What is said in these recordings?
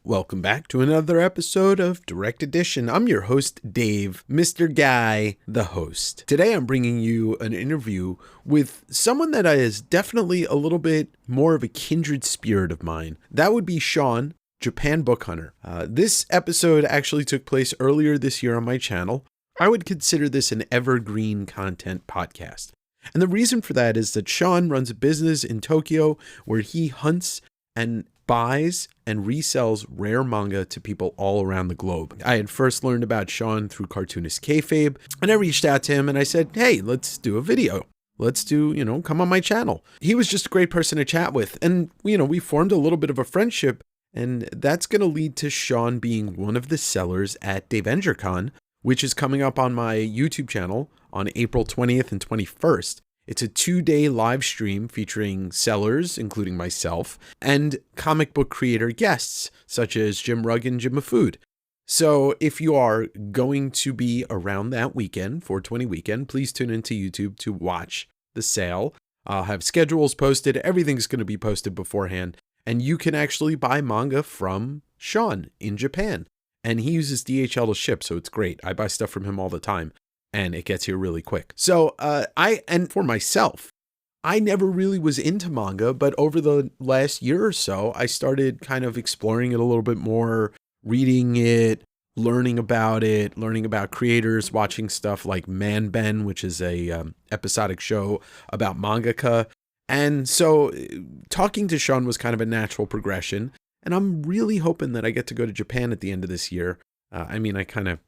Welcome back to another episode of Direct Edition. I'm your host, Dave, Mr. Guy, the host. Today I'm bringing you an interview with someone that is definitely a little bit more of a kindred spirit of mine. That would be Shawn, Japan Book Hunter. This episode actually took place earlier this year on my channel. I would consider this an evergreen content podcast. And the reason for that is that Shawn runs a business in Tokyo where he hunts and buys and resells rare manga to people all around the globe. I had first learned about Shawn through cartoonist kayfabe, and I reached out to him and I said, hey, let's do a video. Let's do, come on my channel. He was just a great person to chat with. And, we formed a little bit of a friendship, and that's going to lead to Shawn being one of the sellers at DavengerCon, which is coming up on my YouTube channel on April 20th and 21st. It's a 2-day live stream featuring sellers, including myself, and comic book creator guests, such as Jim Rugg and Jim Food. So if you are going to be around that weekend, 420 weekend, please tune into YouTube to watch the sale. I'll have schedules posted. Everything's going to be posted beforehand. And you can actually buy manga from Shawn in Japan. And he uses DHL to ship, so it's great. I buy stuff from him all the time, and it gets here really quick. So for myself, I never really was into manga, but over the last year or so, I started kind of exploring it a little bit more, reading it, learning about creators, watching stuff like Man Ben, which is a episodic show about mangaka. And so talking to Shawn was kind of a natural progression. And I'm really hoping that I get to go to Japan at the end of this year. I kind of,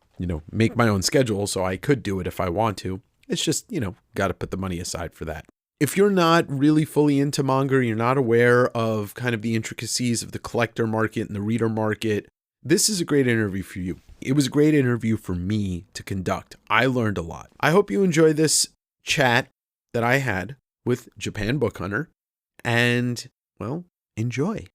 make my own schedule, so I could do it if I want to. It's just, got to put the money aside for that. If you're not really fully into manga, you're not aware of kind of the intricacies of the collector market and the reader market, this is a great interview for you. It was a great interview for me to conduct. I learned a lot. I hope you enjoy this chat that I had with Japan Book Hunter, and, well, enjoy.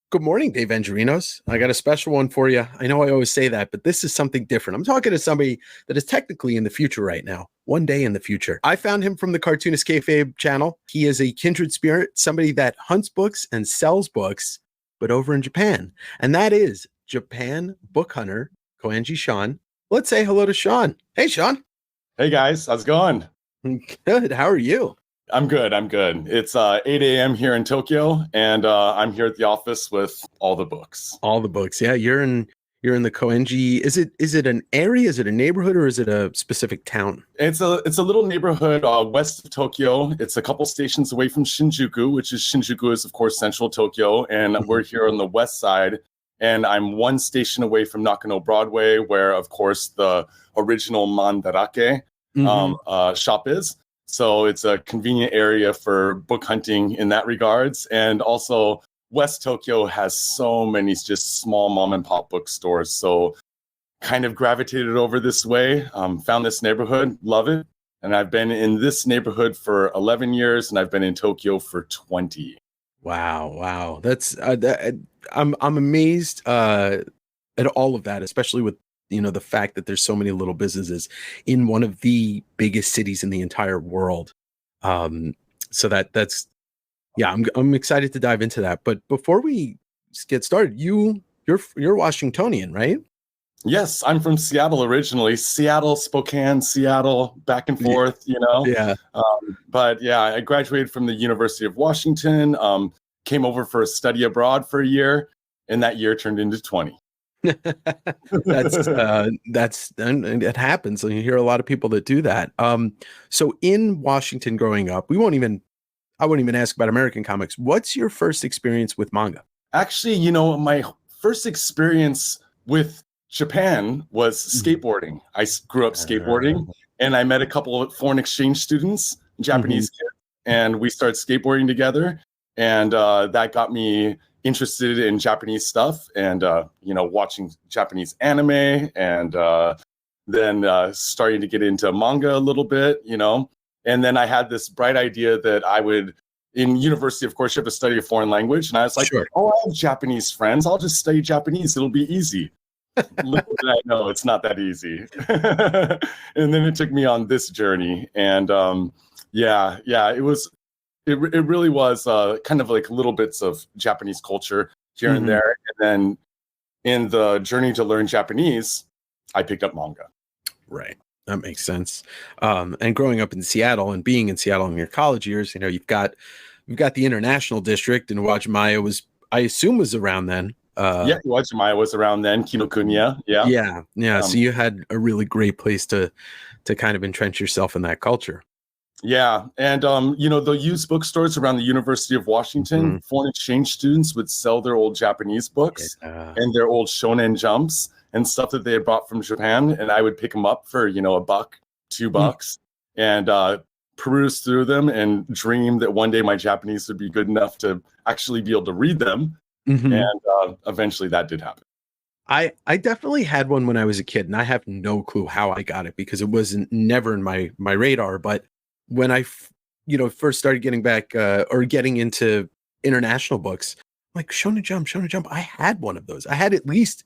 Good morning, Davengerinos. I got a special one for you. I know I always say that, but this is something different. I'm talking to somebody that is technically in the future right now, one day in the future. I found him from the Cartoonist Kayfabe channel. He is a kindred spirit, somebody that hunts books and sells books, but over in Japan. And that is Japan Book Hunter, Koenji Shawn. Let's say hello to Shawn. Hey, Shawn. Hey, guys. How's it going? Good. How are you? I'm good. It's 8 a.m. here in Tokyo, and I'm here at the office with all the books. All the books. Yeah, you're in the Koenji. Is it an area? Is it a neighborhood, or is it a specific town? It's a little neighborhood west of Tokyo. It's a couple stations away from Shinjuku, which is of course central Tokyo, and we're here on the west side. And I'm one station away from Nakano Broadway, where of course the original Mandarake shop is. So it's a convenient area for book hunting in that regards. And also West Tokyo has so many just small mom and pop bookstores. So kind of gravitated over this way, found this neighborhood, love it. And I've been in this neighborhood for 11 years and I've been in Tokyo for 20. Wow. That's, I'm amazed at all of that, especially with the fact that there's so many little businesses in one of the biggest cities in the entire world. So that's, I'm excited to dive into that. But before we get started, you're Washingtonian, right? Yes, I'm from Seattle originally. Seattle, Spokane, Seattle, back and forth, Yeah. But yeah, I graduated from the University of Washington, came over for a study abroad for a year, and that year turned into 20. It happens. You hear a lot of people that do that. So in Washington growing up, I won't even ask about American comics. What's your first experience with manga? Actually, my first experience with Japan was skateboarding. I grew up skateboarding, and I met a couple of foreign exchange students, Japanese kids, and we started skateboarding together. And that got me interested in Japanese stuff and, watching Japanese anime and then starting to get into manga a little bit, And then I had this bright idea that I would, in university, of course, you have to study a foreign language. And I was like, Sure. I have Japanese friends. I'll just study Japanese. It'll be easy. Little did I know it's not that easy. And then it took me on this journey. And it was it really was kind of like little bits of Japanese culture here and there. And then in the journey to learn Japanese, I picked up manga. Right. That makes sense. And growing up in Seattle and being in Seattle in your college years, you've got the International District, and Uwajimaya was, I assume, was around then. Yeah, Uwajimaya was around then. Kinokuniya, yeah. Yeah. So you had a really great place to kind of entrench yourself in that culture. Yeah, and the used bookstores around the University of Washington, foreign exchange students would sell their old Japanese books and their old Shonen Jumps and stuff that they had brought from Japan, and I would pick them up for $1, $2, and peruse through them and dream that one day my Japanese would be good enough to actually be able to read them. And eventually that did happen. I definitely had one when I was a kid, and I have no clue how I got it because it wasn't never in my radar. But when I, first started getting back or getting into international books, like Shonen Jump, I had one of those. I had at least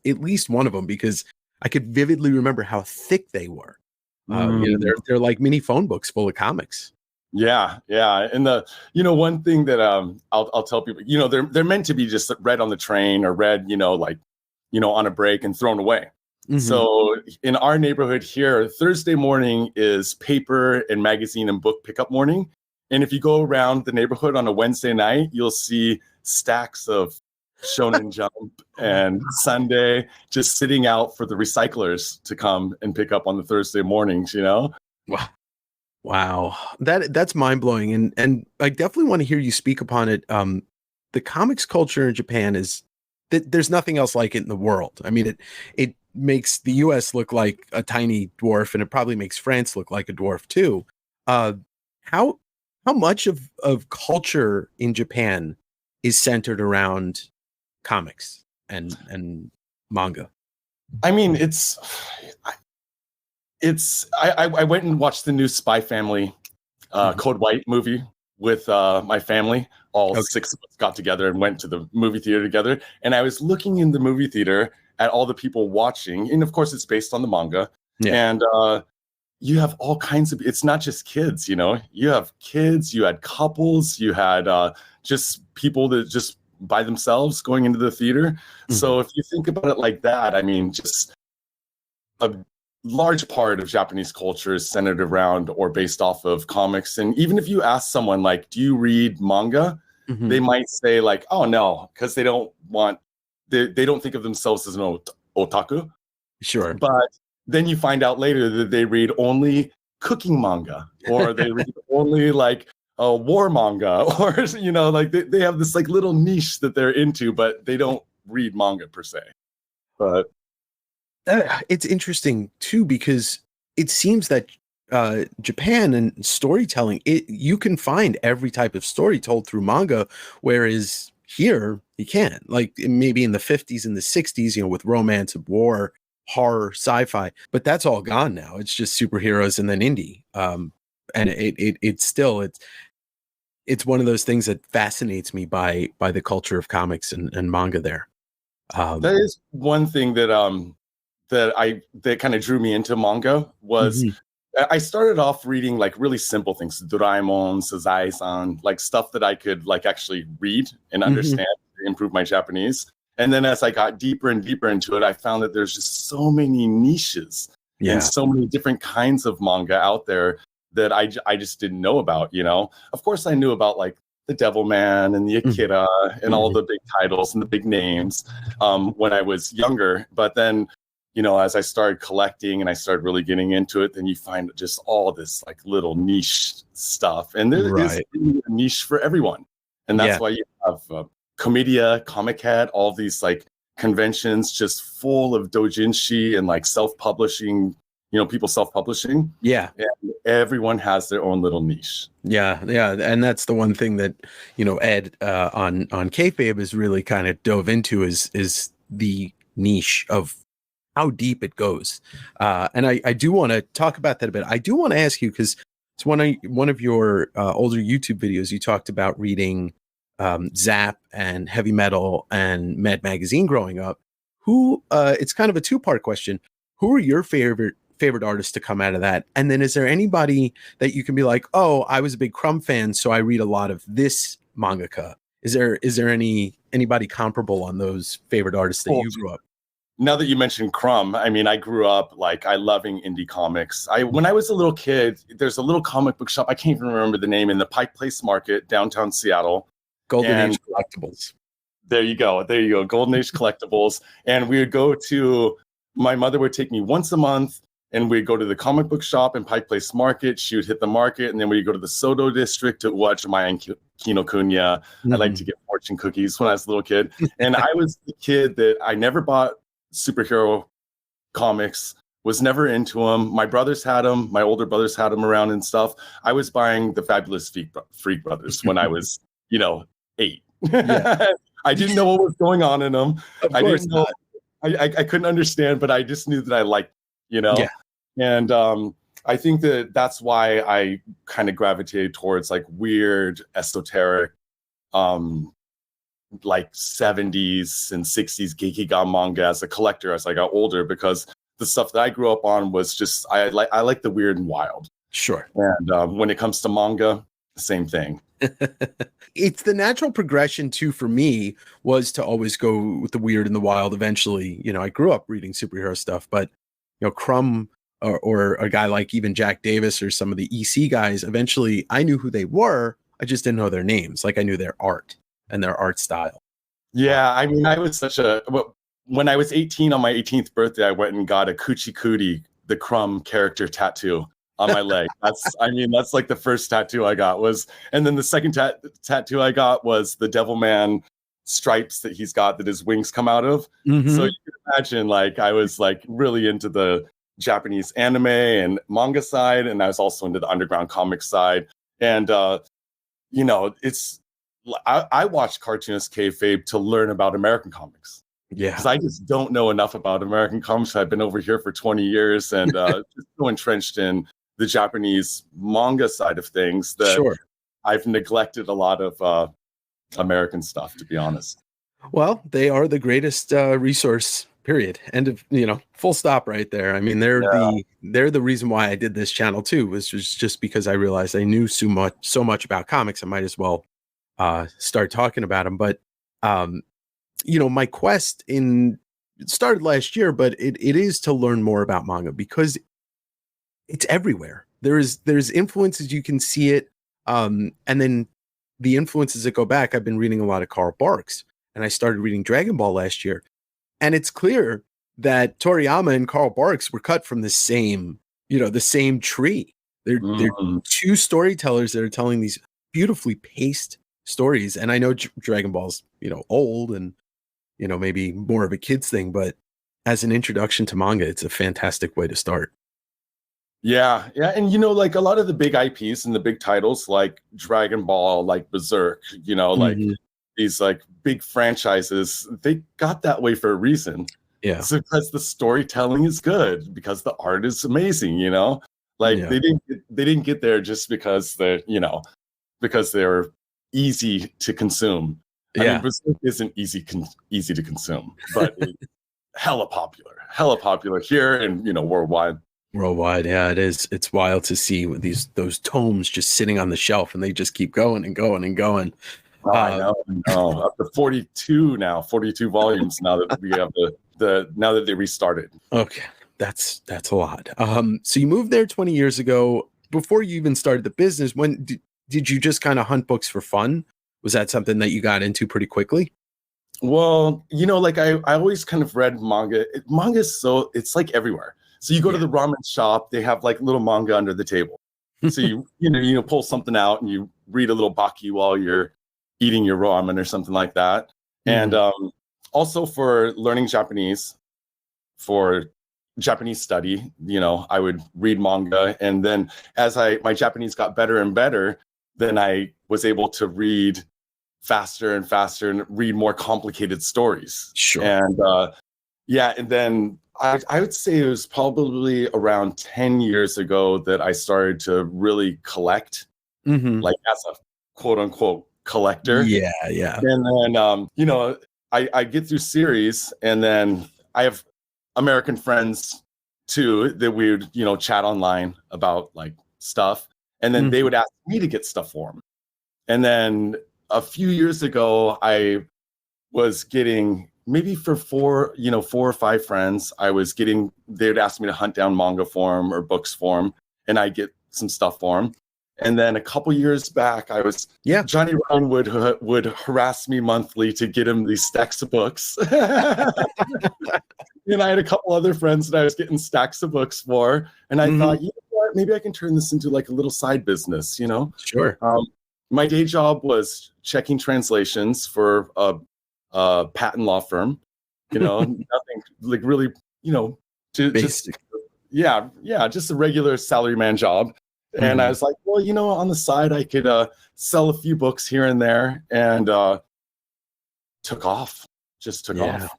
one of them because I could vividly remember how thick they were. They're like mini phone books full of comics. Yeah. And the one thing that I'll tell people, they're meant to be just read on the train or read, on a break and thrown away. So in our neighborhood here, Thursday morning is paper and magazine and book pickup morning. And if you go around the neighborhood on a Wednesday night, you'll see stacks of Shonen Jump and Sunday just sitting out for the recyclers to come and pick up on the Thursday mornings, Wow. That's mind-blowing. And I definitely want to hear you speak upon it. The comics culture in Japan is that there's nothing else like it in the world. I mean, it makes the US look like a tiny dwarf, and it probably makes France look like a dwarf too. How much of culture in Japan is centered around comics and manga? I mean, I went and watched the new Spy Family Code White movie with my family. All 6 of us got together and went to the movie theater together. And I was looking in the movie theater at all the people watching. And of course, it's based on the manga. Yeah. And you have all kinds of, it's not just kids, you have kids, you had couples, you had just people that just by themselves going into the theater. So if you think about it like that, I mean, just a large part of Japanese culture is centered around or based off of comics. And even if you ask someone like, do you read manga? They might say like, oh no, because they don't think of themselves as an otaku. Sure. But then you find out later that they read only cooking manga, or they read only like war manga, or like they have this like little niche that they're into, but they don't read manga per se. But it's interesting too, because it seems that Japan and storytelling, you can find every type of story told through manga, whereas here you can't. Like maybe in the 50s and the 60s, with romance, war, horror, sci-fi, but that's all gone now. It's just superheroes and then indie. And it's one of those things that fascinates me by the culture of comics and manga there. That is one thing that kind of drew me into manga was I started off reading like really simple things, Doraemon, Sazai-san, like stuff that I could like actually read and understand, improve my Japanese. And then as I got deeper and deeper into it, I found that there's just so many niches and so many different kinds of manga out there that I just didn't know about, Of course, I knew about like the Devilman and the Akira and all the big titles and the big names when I was younger. But then, as I started collecting and I started really getting into it, then you find just all this like little niche stuff. And there is a niche for everyone. And that's why you have Comedia, Comic Head, all these like conventions just full of doujinshi and like self-publishing, people self-publishing. Yeah. And everyone has their own little niche. Yeah. And that's the one thing that, Ed on Kayfabe has really kind of dove into is the niche of how deep it goes. And I do want to talk about that a bit. I do want to ask you, because it's one of your older YouTube videos, you talked about reading Zap and Heavy Metal and Mad Magazine growing up. It's kind of a two-part question. Who are your favorite favorite artists to come out of that? And then is there anybody that you can be like, oh, I was a big Crumb fan, so I read a lot of this mangaka? Is there anybody comparable on those favorite artists that you grew up? Now that you mentioned Crumb, I mean, I grew up like I loving indie comics. When I was a little kid, there's a little comic book shop. I can't even remember the name, in the Pike Place Market, downtown Seattle. Golden Age Collectibles. There you go. Golden Age Collectibles. And we would go to, my mother would take me once a month, and we'd go to the comic book shop in Pike Place Market. She would hit the market, and then we'd go to the Soto district to watch Maya and Kinokuniya. I like to get fortune cookies when I was a little kid. And I was the kid that I never bought superhero comics, was never into them. My brothers had them. My older brothers had them around and stuff. I was buying the Fabulous Freak Brothers when I was, 8. Yeah. I didn't know what was going on in them. I didn't know. I couldn't understand, but I just knew that I liked, Yeah. And I think that's why I kind of gravitated towards like weird, esoteric, like 70s and 60s Gekiga manga as a collector as I got older, because the stuff that I grew up on was just I like the weird and wild. Sure. And when it comes to manga, same thing. It's the natural progression too for me, was to always go with the weird and the wild. Eventually, I grew up reading superhero stuff, but Crumb or a guy like even Jack Davis or some of the EC guys, eventually I knew who they were. I just didn't know their names. Like I knew their art and their art style. Yeah, I mean, I was when I was 18 on my 18th birthday, I went and got a Kuchikuri, the Crumb character tattoo on my leg. That's like the first tattoo I got and then the second tattoo I got was the Devilman stripes that he's got that his wings come out of. Mm-hmm. So you can imagine, like, I was like really into the Japanese anime and manga side, and I was also into the underground comic side. And I watched cartoonist kayfabe to learn about American comics. Yeah, because I just don't know enough about American comics. I've been over here for 20 years and just so entrenched in the Japanese manga side of things that I've neglected a lot of American stuff, to be honest. Well, they are the greatest resource, period. End of, full stop right there. I mean, they're the reason why I did this channel too, was just because I realized I knew so much about comics. I might as well start talking about them. But my quest it started last year, but it is to learn more about manga, because it's everywhere. There's influences, you can see it. And then the influences that go back, I've been reading a lot of Carl Barks, and I started reading Dragon Ball last year. And it's clear that Toriyama and Carl Barks were cut from the same tree. They're two storytellers that are telling these beautifully paced stories. And I know Dragon Ball's, old and, maybe more of a kid's thing, but as an introduction to manga, it's a fantastic way to start. Yeah. And, like a lot of the big IPs and the big titles like Dragon Ball, like Berserk, like these like big franchises, they got that way for a reason. Yeah. It's because the storytelling is good, because the art is amazing, like they didn't get there just because because they're easy to consume. I mean, Berserk isn't easy to consume, but it's hella popular here and, worldwide. Worldwide, yeah, it is. It's wild to see those tomes just sitting on the shelf, and they just keep going and going and going. Oh, I know. Up to 42 volumes now that we have now that they restarted. Okay, that's a lot. So you moved there 20 years ago. Before you even started the business, when did you just kind of hunt books for fun? Was that something that you got into pretty quickly? Well, like I always kind of read manga. Manga is it's like everywhere. So you go to the ramen shop, they have like little manga under the table. So you pull something out and you read a little baki while you're eating your ramen or something like that. And also for learning Japanese, for Japanese study, I would read manga. And then as my Japanese got better and better, then I was able to read faster and faster and read more complicated stories. Sure. And and then I would say it was probably around 10 years ago that I started to really collect, like as a quote unquote collector. Yeah. And then, I get through series, and then I have American friends too, that we would, chat online about like stuff. And then they would ask me to get stuff for them. And then a few years ago, I was getting maybe for four or five friends, they'd ask me to hunt down manga for them or books for them, and I get some stuff for them. And then a couple years back, Johnny Ryan would harass me monthly to get him these stacks of books. And I had a couple other friends that I was getting stacks of books for. And I thought, you know what, maybe I can turn this into like a little side business, Sure. My day job was checking translations for a patent law firm, nothing like really, just a regular salaryman job. And I was like, well, on the side, I could sell a few books here and there, and took off. Just took off.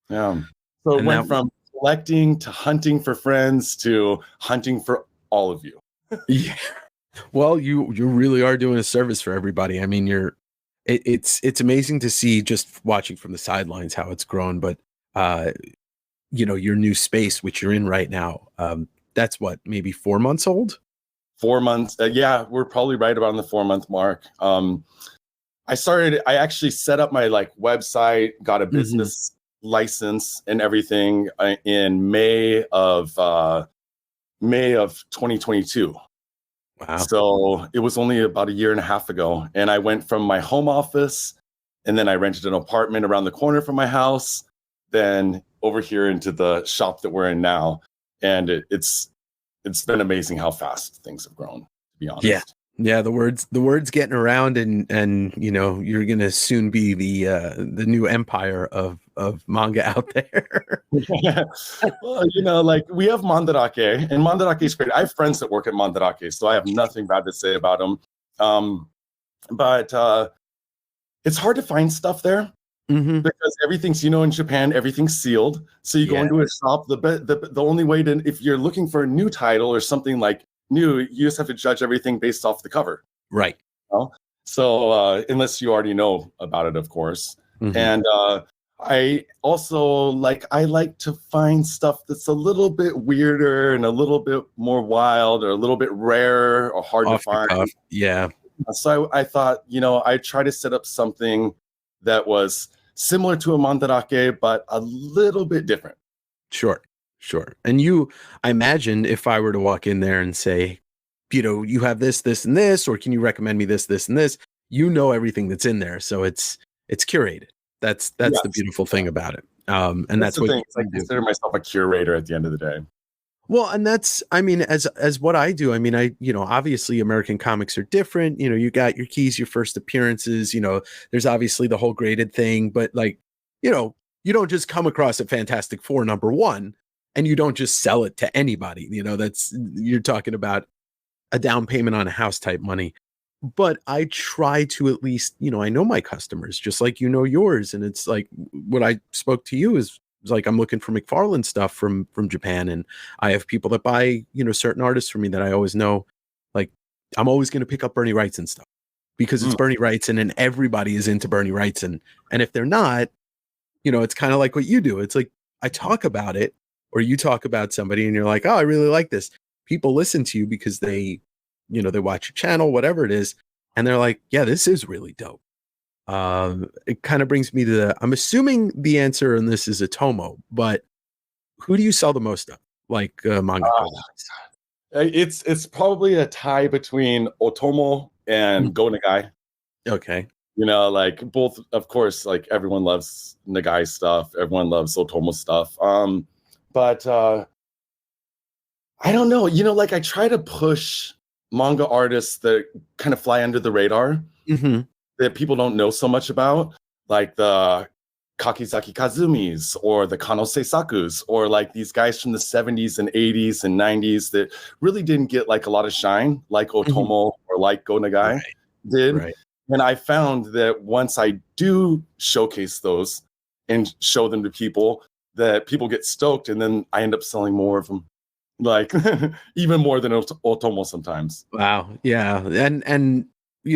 Yeah. So it went from collecting to hunting for friends to hunting for all of you. Yeah. Well, you really are doing a service for everybody. I mean, it's amazing to see just watching from the sidelines how it's grown. But your new space, which you're in right now, that's what, maybe 4 months old? 4 months. Yeah, we're probably right about on the 4-month mark. I actually set up my website, got a business license and everything in May of 2022. Wow. So it was only about a year and a half ago. And I went from my home office, and then I rented an apartment around the corner from my house, then over here into the shop that we're in now. And it's been amazing how fast things have grown, to be honest. Yeah, the words getting around, and you're gonna soon be the new empire of manga out there. Well, we have Mandarake, and Mandarake is great. I have friends that work at Mandarake, so I have nothing bad to say about them. But it's hard to find stuff there because everything's, in Japan, everything's sealed. So you go into a shop. The only way to, if you're looking for a new title or something like new, you just have to judge everything based off the cover. Right. So unless you already know about it, of course. And I also I like to find stuff that's a little bit weirder and a little bit more wild or a little bit rare or hard to find. Yeah. So I thought, I'd try to set up something that was similar to a Mandarake, but a little bit different. Sure. And I imagine if I were to walk in there and say, you have this, and this, or can you recommend me this, and this, everything that's in there. So it's curated. That's the beautiful thing about it. And that's what I consider myself a curator at the end of the day. Well, and that's, I mean, as what I do, I mean, obviously American comics are different. You got your keys, your first appearances, there's obviously the whole graded thing, but you don't just come across a Fantastic Four #1 and you don't just sell it to anybody. You're talking about a down payment on a house type money. But I try to at least, I know my customers just like yours. And it's like what I spoke to you is like I'm looking for McFarlane stuff from Japan, and I have people that buy certain artists from me that I always know. Like I'm always going to pick up Bernie Wrightson stuff because it's Bernie Wrightson, and everybody is into Bernie Wrightson. And if they're not, it's kind of like what you do. It's like I talk about it, or you talk about somebody, and you're like, oh, I really like this. People listen to you because they watch your channel, whatever it is, and they're like, yeah, this is really dope. It kind of brings me to I'm assuming the answer on this is Otomo, but who do you sell the most of? Like manga? It's probably a tie between Otomo and Go Nagai. Okay. Both, of course, everyone loves Nagai stuff. Everyone loves Otomo stuff. But I don't know, I try to push manga artists that kind of fly under the radar that people don't know so much about, like the Kakizaki Kazumis or the Kano Seisakus, or these guys from the 70s and 80s and 90s that really didn't get a lot of shine, like Otomo or like Go Nagai did. Right. And I found that once I do showcase those and show them to people, that people get stoked, and then I end up selling more of them. Even more than Otomo sometimes. Wow. Yeah. And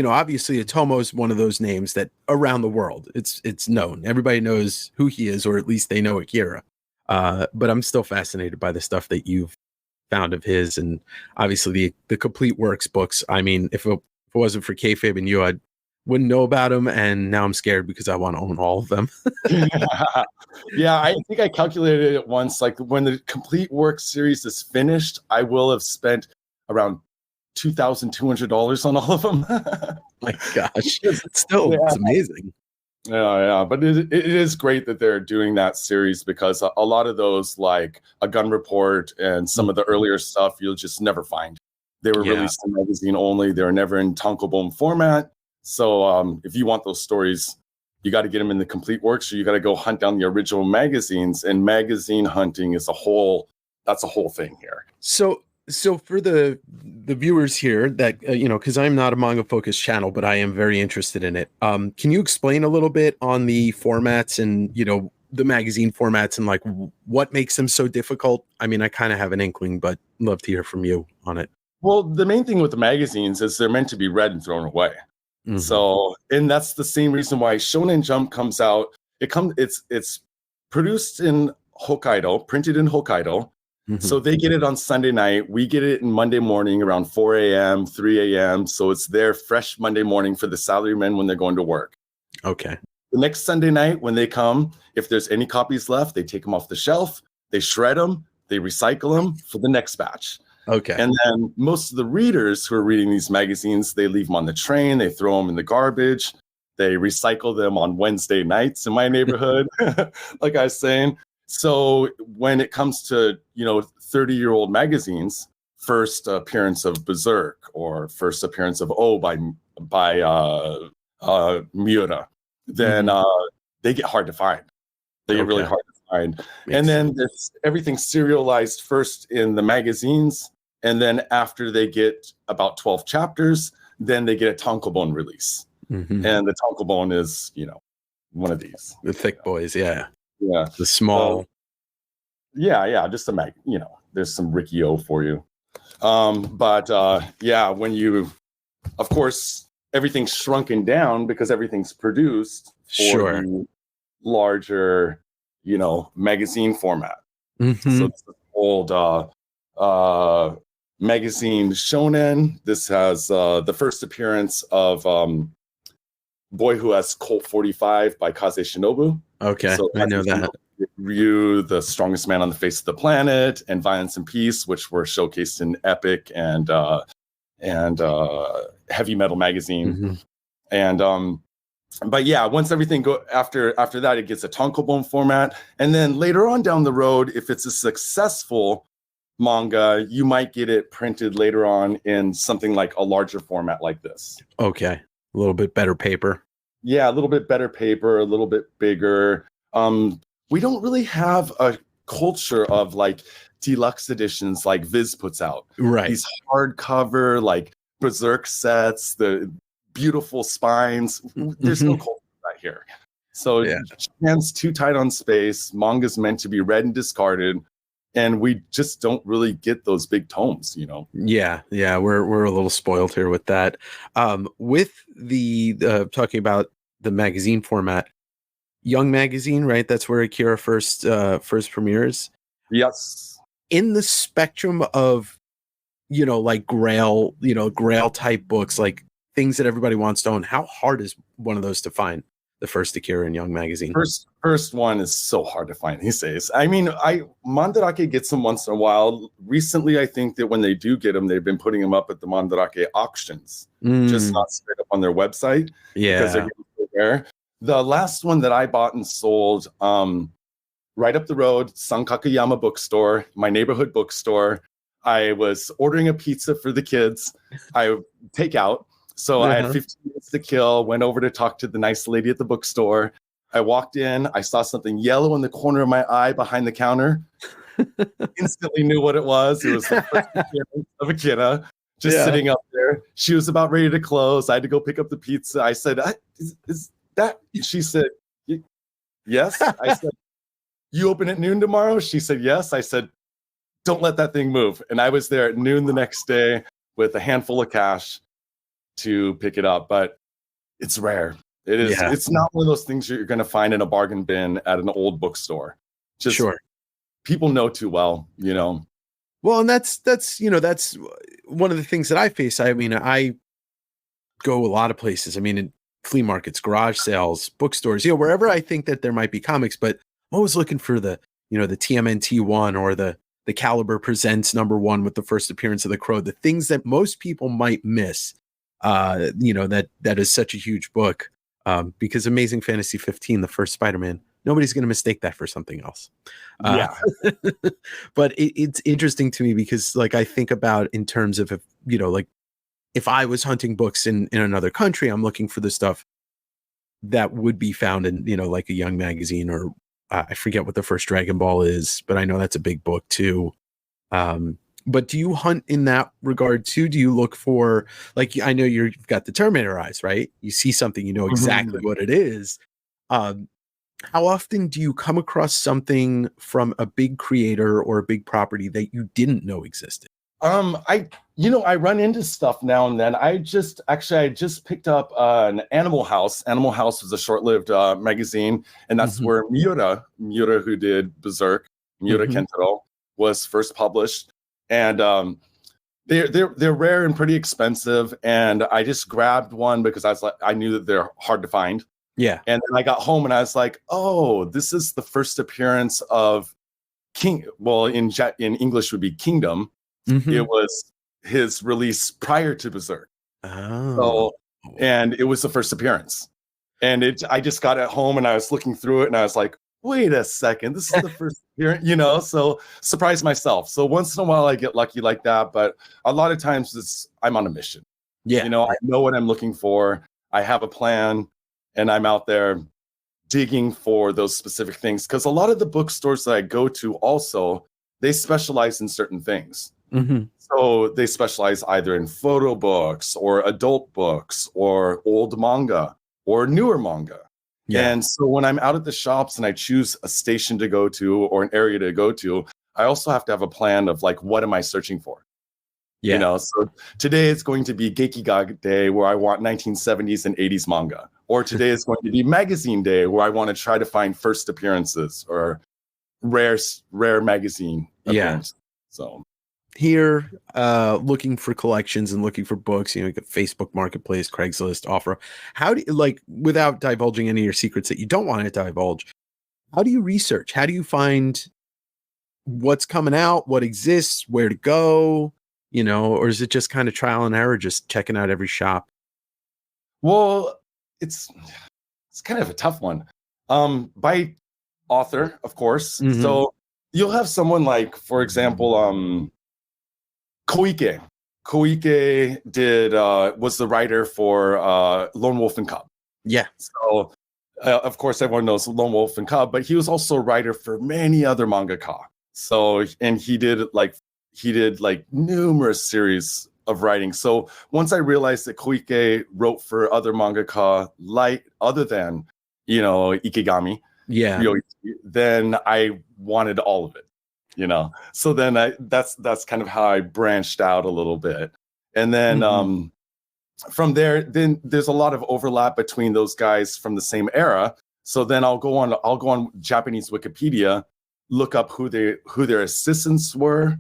obviously Otomo is one of those names that around the world it's known. Everybody knows who he is, or at least they know Akira. But I'm still fascinated by the stuff that you've found of his, and obviously the complete works books. I mean, if it wasn't for kayfabe and you, I wouldn't know about them, and now I'm scared because I want to own all of them. Yeah, I think I calculated it once. Like when the complete work series is finished, I will have spent around $2,200 on all of them. My gosh, it's amazing. Yeah. But it is great that they're doing that series, because a lot of those, like A Gun Report and some of the earlier stuff, you'll just never find. They were released in magazine only. They were never in tankobon format. So if you want those stories, you got to get them in the complete works, or you got to go hunt down the original magazines. And magazine hunting is that's a whole thing here. So for the viewers here that, because I'm not a manga focused channel, but I am very interested in it. Can you explain a little bit on the formats and, the magazine formats and like what makes them so difficult? I mean, I kind of have an inkling, but love to hear from you on it. Well, the main thing with the magazines is they're meant to be read and thrown away. Mm-hmm. So, and that's the same reason why Shonen Jump comes out. It's produced in Hokkaido, printed in Hokkaido. Mm-hmm. So they get it on Sunday night. We get it in Monday morning around 4 a.m., 3 a.m. So it's there fresh Monday morning for the salarymen when they're going to work. Okay. The next Sunday night when they come, if there's any copies left, they take them off the shelf, they shred them, they recycle them for the next batch. Okay. And then most of the readers who are reading these magazines, they leave them on the train, they throw them in the garbage, they recycle them on Wednesday nights in my neighborhood, like I was saying. So when it comes to, 30-year-old magazines, first appearance of Berserk or first appearance of by Miura, then they get hard to find. They get really hard to find. And then everything serialized first in the magazines. And then after they get about 12 chapters, then they get a tankobon release. Mm-hmm. And the tankobon is, one of these. The thick boys, yeah. Yeah. The small. Just there's some Ricky O for you. When you, of course, everything's shrunken down because everything's produced for the larger, magazine format. Mm-hmm. So it's the old magazine Shonen. This has the first appearance of Boy Who Has Colt 45 by Kaze Shinobu. Okay, so I know that. Ryu, The Strongest Man on the Face of the Planet, and Violence and Peace, which were showcased in Epic and Heavy Metal magazine. Mm-hmm. And once everything after that, it gets a tankobon format, and then later on down the road, if it's a successful manga, you might get it printed later on in something like a larger format like this. Okay, a little bit better paper. Yeah, a little bit better paper, a little bit bigger. We don't really have a culture of like deluxe editions like Viz puts out. Right. These hardcover like Berserk sets, the beautiful spines. There's no culture of that here. So Japan's too tight on space. Manga's meant to be read and discarded. And we just don't really get those big tomes, Yeah, we're a little spoiled here with that. With the talking about the magazine format, Young Magazine, right? That's where Akira first premieres. Yes. In the spectrum of, like Grail type books, like things that everybody wants to own, how hard is one of those to find? The first Akira and Young Magazine. First one is so hard to find these days. I mean, Mandarake gets them once in a while. Recently, I think that when they do get them, they've been putting them up at the Mandarake auctions, just not straight up on their website. Yeah, because they're there. The last one that I bought and sold, right up the road, Sankakuyama bookstore, my neighborhood bookstore. I was ordering a pizza for the kids. I take out. So I had 15 minutes to kill, went over to talk to the nice lady at the bookstore. I walked in, I saw something yellow in the corner of my eye behind the counter. Instantly knew what it was. It was the first appearance of Akira, just sitting up there. She was about ready to close. I had to go pick up the pizza. I said, is that? She said, yes. I said, you open at noon tomorrow? She said, yes. I said, don't let that thing move. And I was there at noon the next day with a handful of cash to pick it up, but it's rare. It is. Yeah. It's not one of those things you're going to find in a bargain bin at an old bookstore. Just people know too well, you know. Well, and that's that's one of the things that I face. I mean, I go a lot of places. I mean, in flea markets, garage sales, bookstores, wherever I think that there might be comics, but I'm always looking for the TMNT one or the Caliber Presents #1 with the first appearance of the Crow, the things that most people might miss. That is such a huge book. Because Amazing Fantasy 15, the first Spider-Man, nobody's going to mistake that for something else. Yeah. But it's interesting to me because, like, I think about in terms of if I was hunting books in another country, I'm looking for the stuff that would be found in, like a Young magazine, or I forget what the first Dragon Ball is, but I know that's a big book too. But do you hunt in that regard too? Do you look for, like, I know you've got the Terminator eyes, right? You see something, you know exactly what it is. How often do you come across something from a big creator or a big property that you didn't know existed? I run into stuff now and then. I just picked up an Animal House. Animal House was a short-lived magazine, and that's where Miura, who did Berserk, Miura Kentaro, was first published. And they're rare and pretty expensive. And I just grabbed one because I knew that they're hard to find. Yeah. And then I got home and I was like, oh, this is the first appearance of King. Well, in English would be Kingdom. It was his release prior to Berserk. Oh. And it was the first appearance. And I just got it home and I was looking through it and I was like, wait a second, this is the first appearance, so surprise myself. So once in a while I get lucky like that, but a lot of times I'm on a mission. Yeah. I know what I'm looking for. I have a plan and I'm out there digging for those specific things. Because a lot of the bookstores that I go to also, they specialize in certain things. So they specialize either in photo books or adult books or old manga or newer manga. Yeah. And so when I'm out at the shops and I choose a station to go to or an area to go to, I also have to have a plan of, like, what am I searching for? Yeah. So today it's going to be Gekiga Day, where I want 1970s and 80s manga. Or today is going to be Magazine Day, where I want to try to find first appearances or rare magazine appearances. So here, looking for collections and looking for books, you got Facebook Marketplace, Craigslist, Offer. How do you, like, without divulging any of your secrets that you don't want to divulge, how do you research? How do you find what's coming out, what exists, where to go, or is it just kind of trial and error, just checking out every shop? Well, it's kind of a tough one. By author, of course. So you'll have someone like, for example, Koike. Koike was the writer for Lone Wolf and Cub. Yeah. So, of course, everyone knows Lone Wolf and Cub, but he was also a writer for many other mangaka. So, and he did numerous series of writing. So once I realized that Koike wrote for other mangaka, other than, Ikegami, then I wanted all of it. So then that's kind of how I branched out a little bit. And then from there, then there's a lot of overlap between those guys from the same era. So then I'll go on Japanese Wikipedia, look up who their assistants were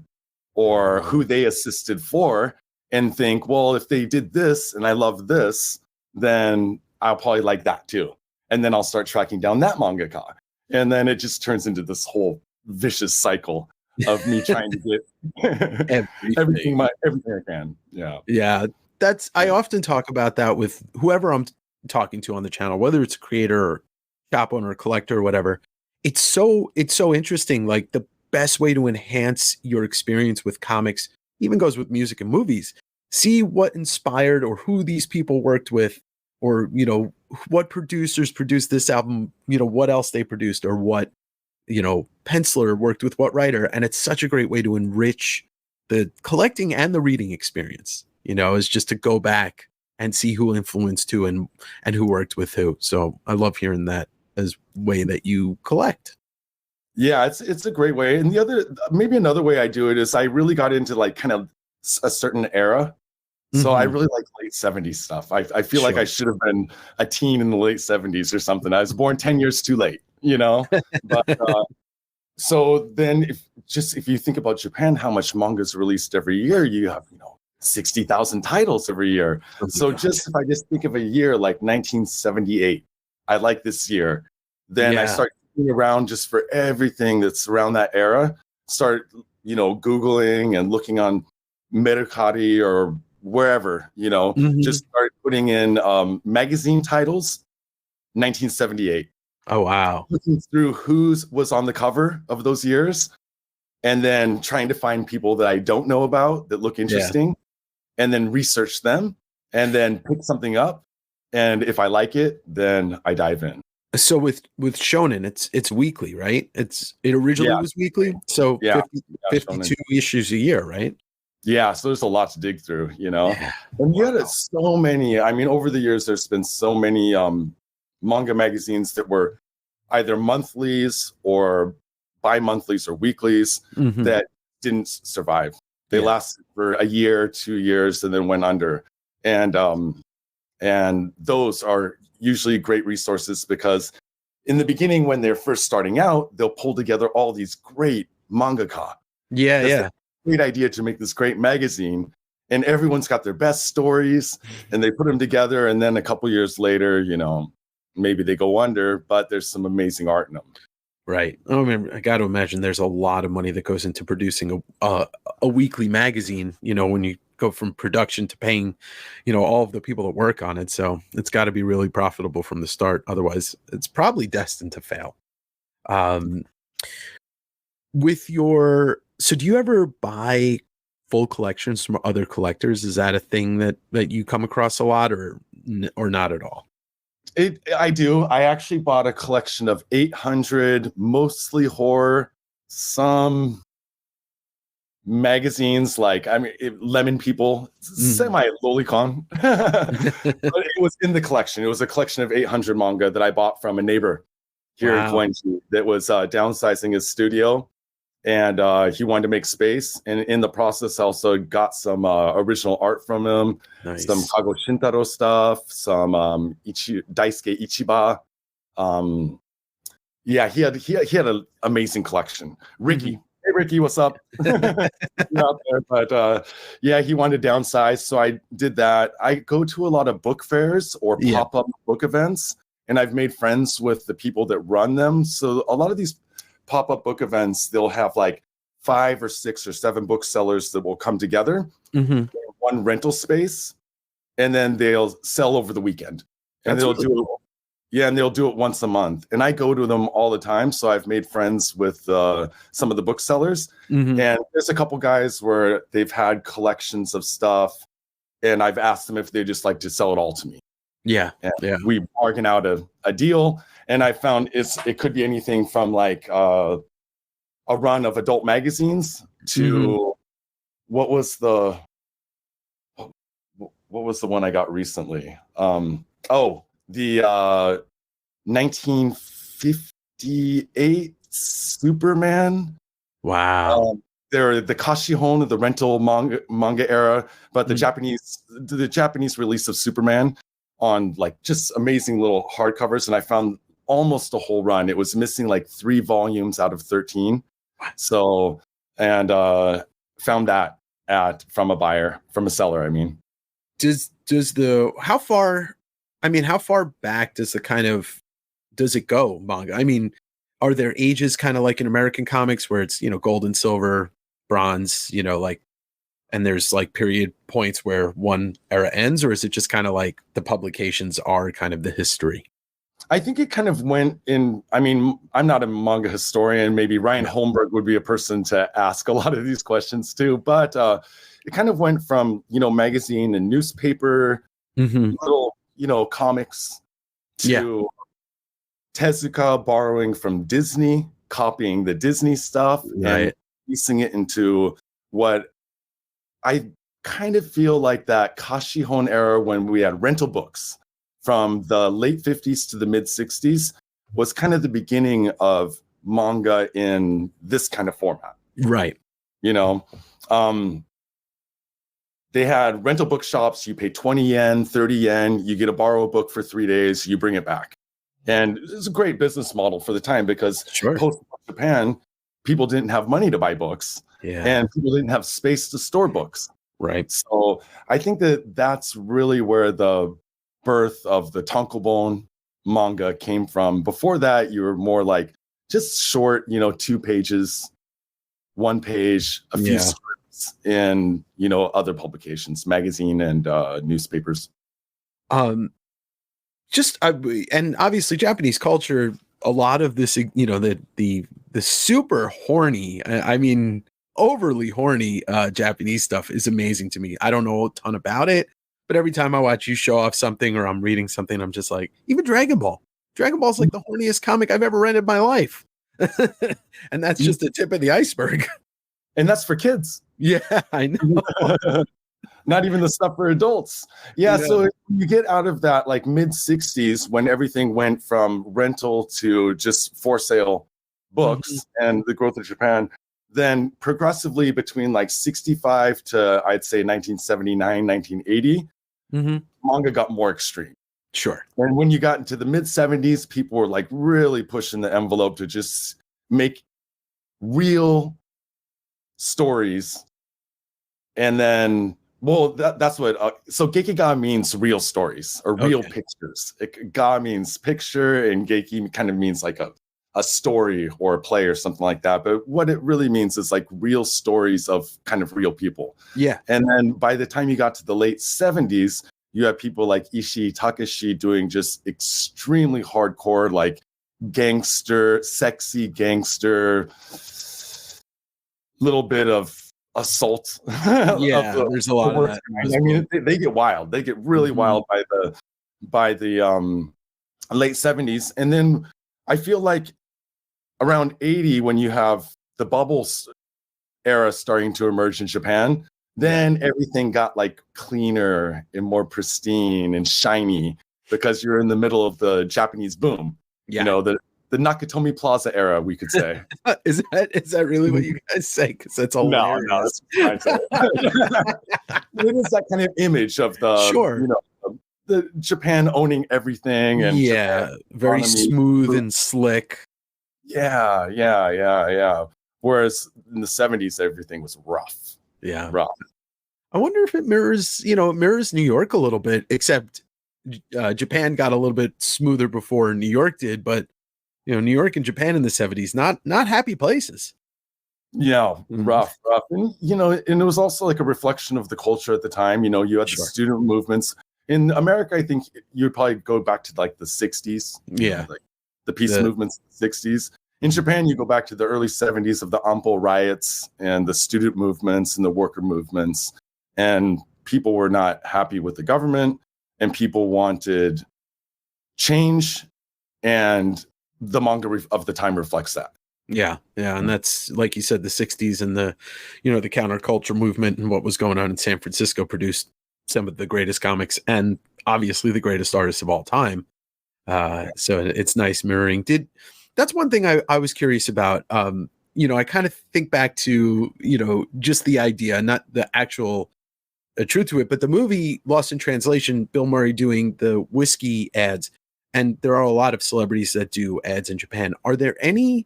or who they assisted for, and think, well, if they did this and I love this, then I'll probably like that too. And then I'll start tracking down that mangaka. And then it just turns into this whole vicious cycle of me trying to get everything I can. Yeah. I often talk about that with whoever I'm talking to on the channel, whether it's a creator or shop owner or collector or whatever. It's so interesting. Like, the best way to enhance your experience with comics even goes with music and movies. See what inspired or who these people worked with, or what producers produced this album, what else they produced, or what penciler worked with what writer. And it's such a great way to enrich the collecting and the reading experience, is just to go back and see who influenced who and who worked with who. So I love hearing that as way that you collect. Yeah, it's a great way. And maybe another way I do it is I really got into, like, kind of a certain era. So I really like late 70s stuff. I feel like I should have been a teen in the late 70s or something. I was born 10 years too late, but So then if you think about Japan, how much manga is released every year, you have, 60,000 titles every year. Oh my So gosh. if I just think of a year like 1978, I like this year, then I Yeah. start looking around just for everything that's around that era, start, Googling and looking on Mercari or wherever, Mhm. just start putting in magazine titles, 1978, Oh, wow. looking through who's was on the cover of those years, and then trying to find people that I don't know about that look Yeah. interesting, and then research them, and then pick something up. And if I like it, then I dive in. So with Shonen, it's weekly, right? It originally Yeah, was weekly, so yeah, 50, yeah, Shonen. 52 issues a year, right? Yeah, so there's a lot to dig through, Yeah. And you Wow. had so many. I mean, over the years, there's been so many manga magazines that were either monthlies or bi-monthlies or weeklies Mhm. that didn't survive. They Yeah. lasted for a year, 2 years, and then went under. And those are usually great resources because in the beginning, when they're first starting out, they'll pull together all these great mangaka Yeah, because they yeah. have a great idea to make this great magazine. And everyone's got their best stories and they put them together. And then a couple years later, maybe they go under, but there's some amazing art in them. Right. Oh, man, I got to imagine there's a lot of money that goes into producing a weekly magazine, when you go from production to paying, all of the people that work on it. So it's got to be really profitable from the start. Otherwise, it's probably destined to fail. Um, so do you ever buy full collections from other collectors? Is that a thing that you come across a lot, or not at all? I do. I actually bought a collection of 800, mostly horror, some magazines like Lemon People, semi lolicon. But it was in the collection. It was a collection of 800 manga that I bought from a neighbor here in Wow. Gwenji that was downsizing his studio, and he wanted to make space. And in the process, I also got some original art from him, Nice. some Kago Shintaro stuff, some Daisuke Ichiba. Yeah, he had an amazing collection. Ricky, hey Ricky, what's up? You're out there, but yeah, he wanted to downsize, so I did that. I go to a lot of book fairs or Yeah. pop-up book events, and I've made friends with the people that run them. So a lot of these pop-up book events, they'll have like 5 or 6 or 7 booksellers that will come together in one rental space, and then they'll sell over the weekend. And That's they'll really do it. cool. Yeah, and they'll do it once a month. And I go to them all the time. So I've made friends with some of the booksellers. And there's a couple guys where they've had collections of stuff. And I've asked them if they just like to sell it all to me. Yeah. And Yeah. we bargain out a deal. And I found it could be anything from like a run of adult magazines to what was the one I got recently? The 1958 Superman. Wow. They're the Kashihon of the rental manga era, but the Japanese release of Superman on like just amazing little hardcovers, and I found almost a whole run. It was missing like 3 volumes out of 13. So, and found that from a seller, I mean. How far back does it go, manga? I mean, are there ages kind of like in American comics where it's, gold and silver, bronze, and there's like period points where one era ends, or is it just kind of like the publications are kind of the history? I think it kind of went in. I mean, I'm not a manga historian. Maybe Ryan Holmberg would be a person to ask a lot of these questions too. But it kind of went from, magazine and newspaper, little, comics to Tezuka borrowing from Disney, copying the Disney stuff and piecing it into what I kind of feel like that Kashihon era when we had rental books from the late 50s to the mid 60s was kind of the beginning of manga in this kind of format. Right. They had rental bookshops. You pay 20 yen, 30 yen. You get to borrow a book for 3 days. You bring it back. And it's a great business model for the time because post Japan, people didn't have money to buy books, and people didn't have space to store books. Right. So I think that that's really where the birth of the tankobon manga came from. Before that, you were more like just short, 2 pages, 1 page, a few strips in, other publications, magazine and newspapers. And obviously Japanese culture, a lot of this, the super horny, I mean, overly horny Japanese stuff is amazing to me. I don't know a ton about it, but every time I watch you show off something or I'm reading something, I'm just like, even Dragon Ball. Dragon Ball's like the horniest comic I've ever read in my life. And that's just the tip of the iceberg. And that's for kids. Yeah, I know. Not even the stuff for adults. Yeah, so you get out of that like mid 60s when everything went from rental to just for sale books and the growth of Japan. Then progressively between like 65 to I'd say 1979, 1980, manga got more extreme. Sure. And when you got into the mid 70s, people were like really pushing the envelope to just make real stories. And then, that's what, so Gekiga means real stories or real pictures. Ga means picture and Geki kind of means like a story or a play or something like that. But what it really means is like real stories of kind of real people. Yeah. And then by the time you got to the late 70s, you have people like Ishii Takashi doing just extremely hardcore, like sexy gangster, little bit of assault. There's a lot of that. I mean, they get wild. They get really wild by the late 70s. And then I feel like around 80, when you have the bubbles era starting to emerge in Japan, then everything got like cleaner and more pristine and shiny because you're in the middle of the Japanese boom. The Nakatomi Plaza era, we could say. Is that really what you guys say? Because that's all. No, that's fine. It is that kind of image of the the Japan owning everything and very smooth and slick. Yeah. Whereas in the 70s, everything was rough. Yeah. Rough. I wonder if it mirrors New York a little bit, except Japan got a little bit smoother before New York did, but New York and Japan in the 70s, not happy places. Yeah, rough. And, and it was also like a reflection of the culture at the time. You had the student movements. In America, I think you'd probably go back to like the 60s. Yeah. Like the peace movements in the 60s. In Japan, you go back to the early 70s of the Ampo riots and the student movements and the worker movements. And people were not happy with the government and people wanted change. And the manga of the time reflects that. Yeah. And that's, like you said, the 60s and the counterculture movement and what was going on in San Francisco produced some of the greatest comics and obviously the greatest artists of all time. So it's nice mirroring. That's one thing I was curious about. I kind of think back to, just the idea, not the actual truth to it, but the movie Lost in Translation, Bill Murray doing the whiskey ads. And there are a lot of celebrities that do ads in Japan. Are there any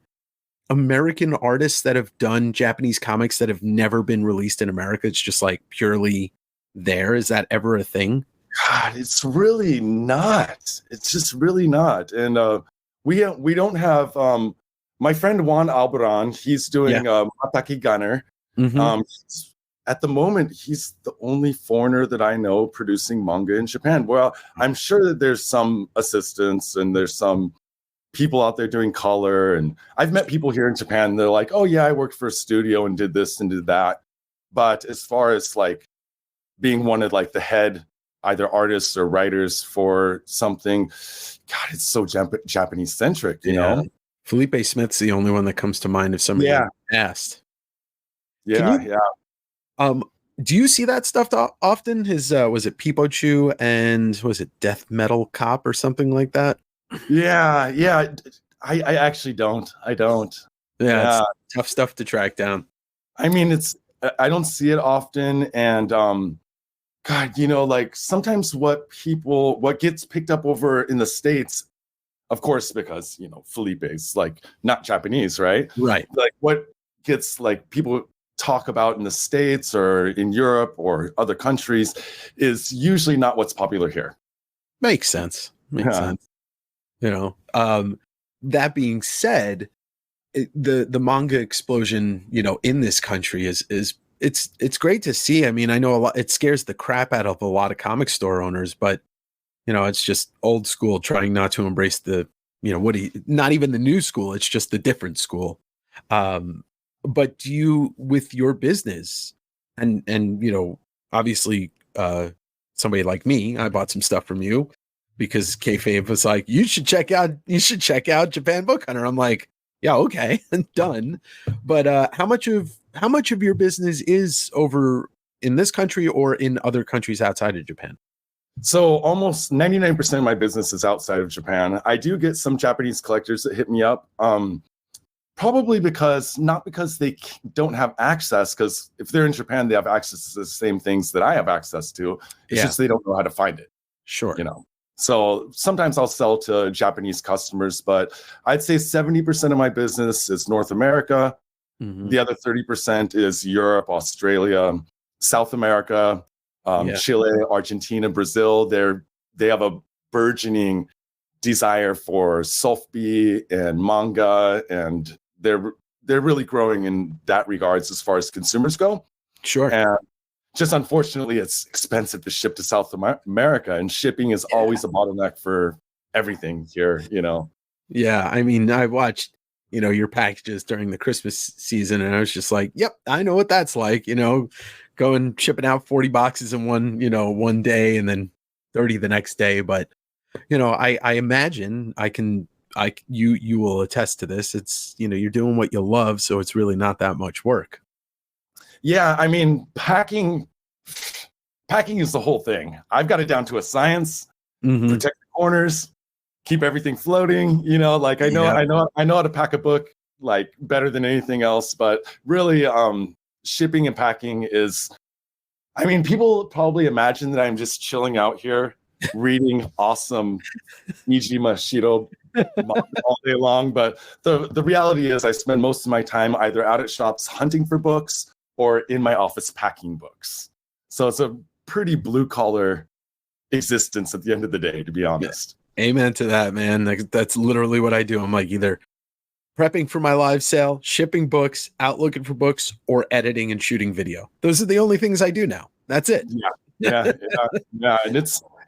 American artists that have done Japanese comics that have never been released in America? It's just like purely there. Is that ever a thing? God, it's really not. It's just really not. And we don't have my friend Juan Albaran. He's doing Mataki Gunner. At the moment, he's the only foreigner that I know producing manga in Japan. Well, I'm sure that there's some assistants and there's some people out there doing color. And I've met people here in Japan. And they're like, oh, yeah, I worked for a studio and did this and did that. But as far as like being one of like the head either artists or writers for something, God, it's so Japanese centric, you know? Felipe Smith's the only one that comes to mind if somebody asked. Yeah. Do you see that stuff often? His was it Pipochu and was it Death Metal Cop or something like that? Yeah. I actually don't. I don't. Yeah, it's tough stuff to track down. I mean, I don't see it often, and God, like sometimes what gets picked up over in the States, Of course, because Felipe's like not Japanese, right? Right. Like what gets like people talk about in the States or in Europe or other countries is usually not what's popular here. Makes sense. Makes Yeah. sense. That being said, the manga explosion, in this country is it's great to see. I mean, I know a lot, it scares the crap out of a lot of comic store owners, but it's just old school trying not to embrace the, not even the new school. It's just the different school. But do you, with your business and, obviously, somebody like me, I bought some stuff from you because kayfabe was like, you should check out Japan Book Hunter. I'm like, yeah, okay, done. But how much of your business is over in this country or in other countries outside of Japan? So almost 99% of my business is outside of Japan. I do get some Japanese collectors that hit me up. Probably not because they don't have access, because if they're in Japan, they have access to the same things that I have access to. It's just they don't know how to find it. Sure. So sometimes I'll sell to Japanese customers, but I'd say 70% of my business is North America. Mm-hmm. The other 30% is Europe, Australia, South America, Chile, Argentina, Brazil. They have a burgeoning desire for selfie and manga, and they're really growing in that regards as far as consumers go. Sure. And just unfortunately, it's expensive to ship to South America, and shipping is always a bottleneck for everything here, Yeah, I mean, I watched, your packages during the Christmas season, and I was just like, yep, I know what that's like, going shipping out 40 boxes in one day and then 30 the next day. But, I imagine you will attest to this. It's, you're doing what you love, so it's really not that much work. Yeah, I mean, packing is the whole thing. I've got it down to a science. Mm-hmm. Protect the corners, keep everything floating. I know how to pack a book like better than anything else. But really, shipping and packing is. I mean, people probably imagine that I'm just chilling out here reading awesome Nijima Shiro all day long. But the reality is, I spend most of my time either out at shops hunting for books or in my office packing books. So it's a pretty blue collar existence at the end of the day, to be honest. Amen to that, man. That's literally what I do. I'm like either prepping for my live sale, shipping books, out looking for books, or editing and shooting video. Those are the only things I do now. That's it. Yeah.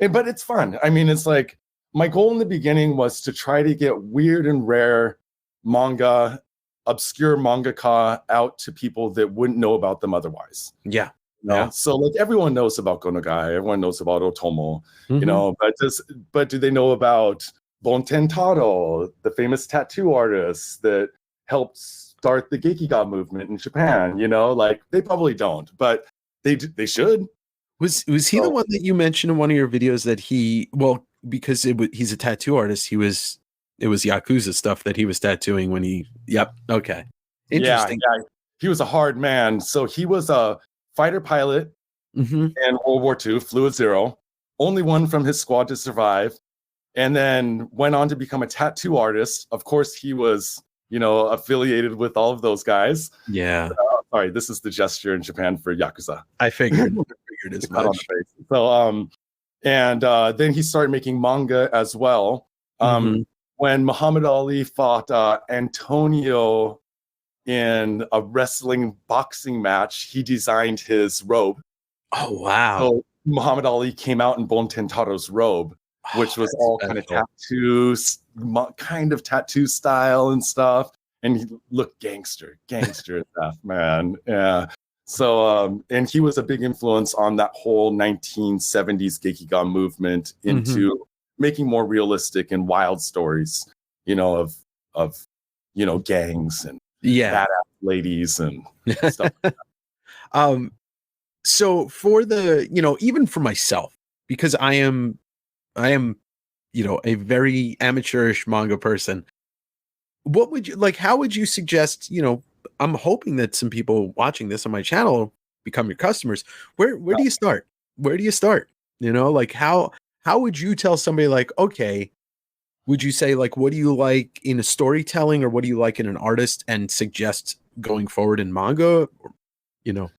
But it's fun. I mean, it's like my goal in the beginning was to try to get weird and rare manga, obscure mangaka out to people that wouldn't know about them otherwise. Yeah. So like everyone knows about Gonagai, everyone knows about Otomo, but do they know about Bonten Taro, the famous tattoo artist that helped start the Gekiga movement in Japan? Like they probably don't, but they should. Was he the one that you mentioned in one of your videos that because he's a tattoo artist, it was Yakuza stuff that he was tattooing when he. Yep. Okay. Interesting. Yeah. He was a hard man. So he was a fighter pilot in World War II, flew a Zero, only one from his squad to survive, and then went on to become a tattoo artist. Of course, he was, affiliated with all of those guys. Yeah. Sorry, this is the gesture in Japan for Yakuza. I figured as much. So, and then he started making manga as well. When Muhammad Ali fought Antonio in a wrestling boxing match, he designed his robe. Oh, wow. So Muhammad Ali came out in Bonten Taro's robe, which was all kind of tattoo style and stuff. And he looked gangster stuff, man. Yeah. So, and he was a big influence on that whole 1970s Gekiga movement into making more realistic and wild stories, of gangs and badass ladies and stuff like that. So for the, even for myself, because I am, a very amateurish manga person, what would you like? How would you suggest, I'm hoping that some people watching this on my channel become your customers. Where do you start? Where do you start? Like how would you tell somebody like, okay, would you say, like, what do you like in a storytelling, or what do you like in an artist, and suggest going forward in manga? Or, you know?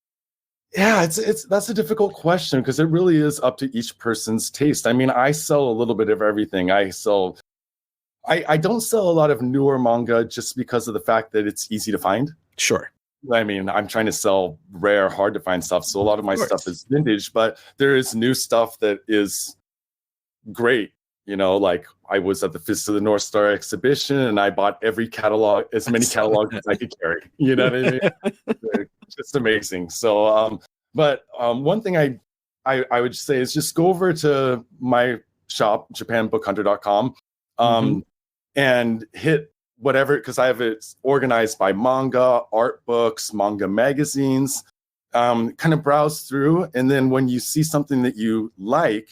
Yeah, it's that's a difficult question because it really is up to each person's taste. I mean, I sell a little bit of everything. I don't sell a lot of newer manga just because of the fact that it's easy to find. Sure. I mean, I'm trying to sell rare, hard to find stuff. So a lot of my stuff is vintage, but there is new stuff that is great. You know, like I was at the Fist of the North Star exhibition and I bought every catalog, as many catalogs as I could carry. You know what I mean? They're just amazing. So, one thing I would say is just go over to my shop, japanbookhunter.com, and hit whatever, because I have it organized by manga, art books, manga magazines, kind of browse through. And then when you see something that you like,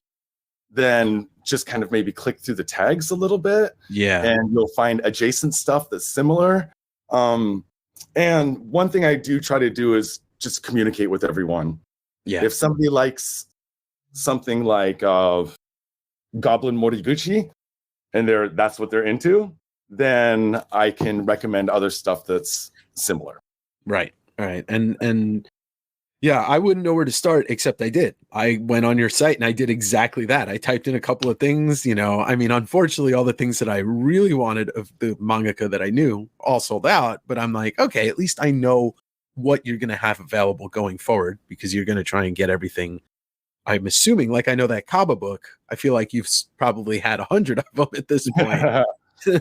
then just kind of maybe click through the tags a little bit. Yeah. And you'll find adjacent stuff that's similar. And one thing I do try to do is just communicate with everyone. Yeah. If somebody likes something like Goblin Moriguchi, and that's what they're into, then I can recommend other stuff that's similar. Right. And yeah, I wouldn't know where to start, except I did. I went on your site and I did exactly that. I typed in a couple of things, you know. I mean, unfortunately, all the things that I really wanted of the mangaka that I knew all sold out. But I'm like, okay, at least I know what you're going to have available going forward, because you're going to try and get everything. I'm assuming, like, I know that Kaba book. I feel like you've probably had 100 of them at this point.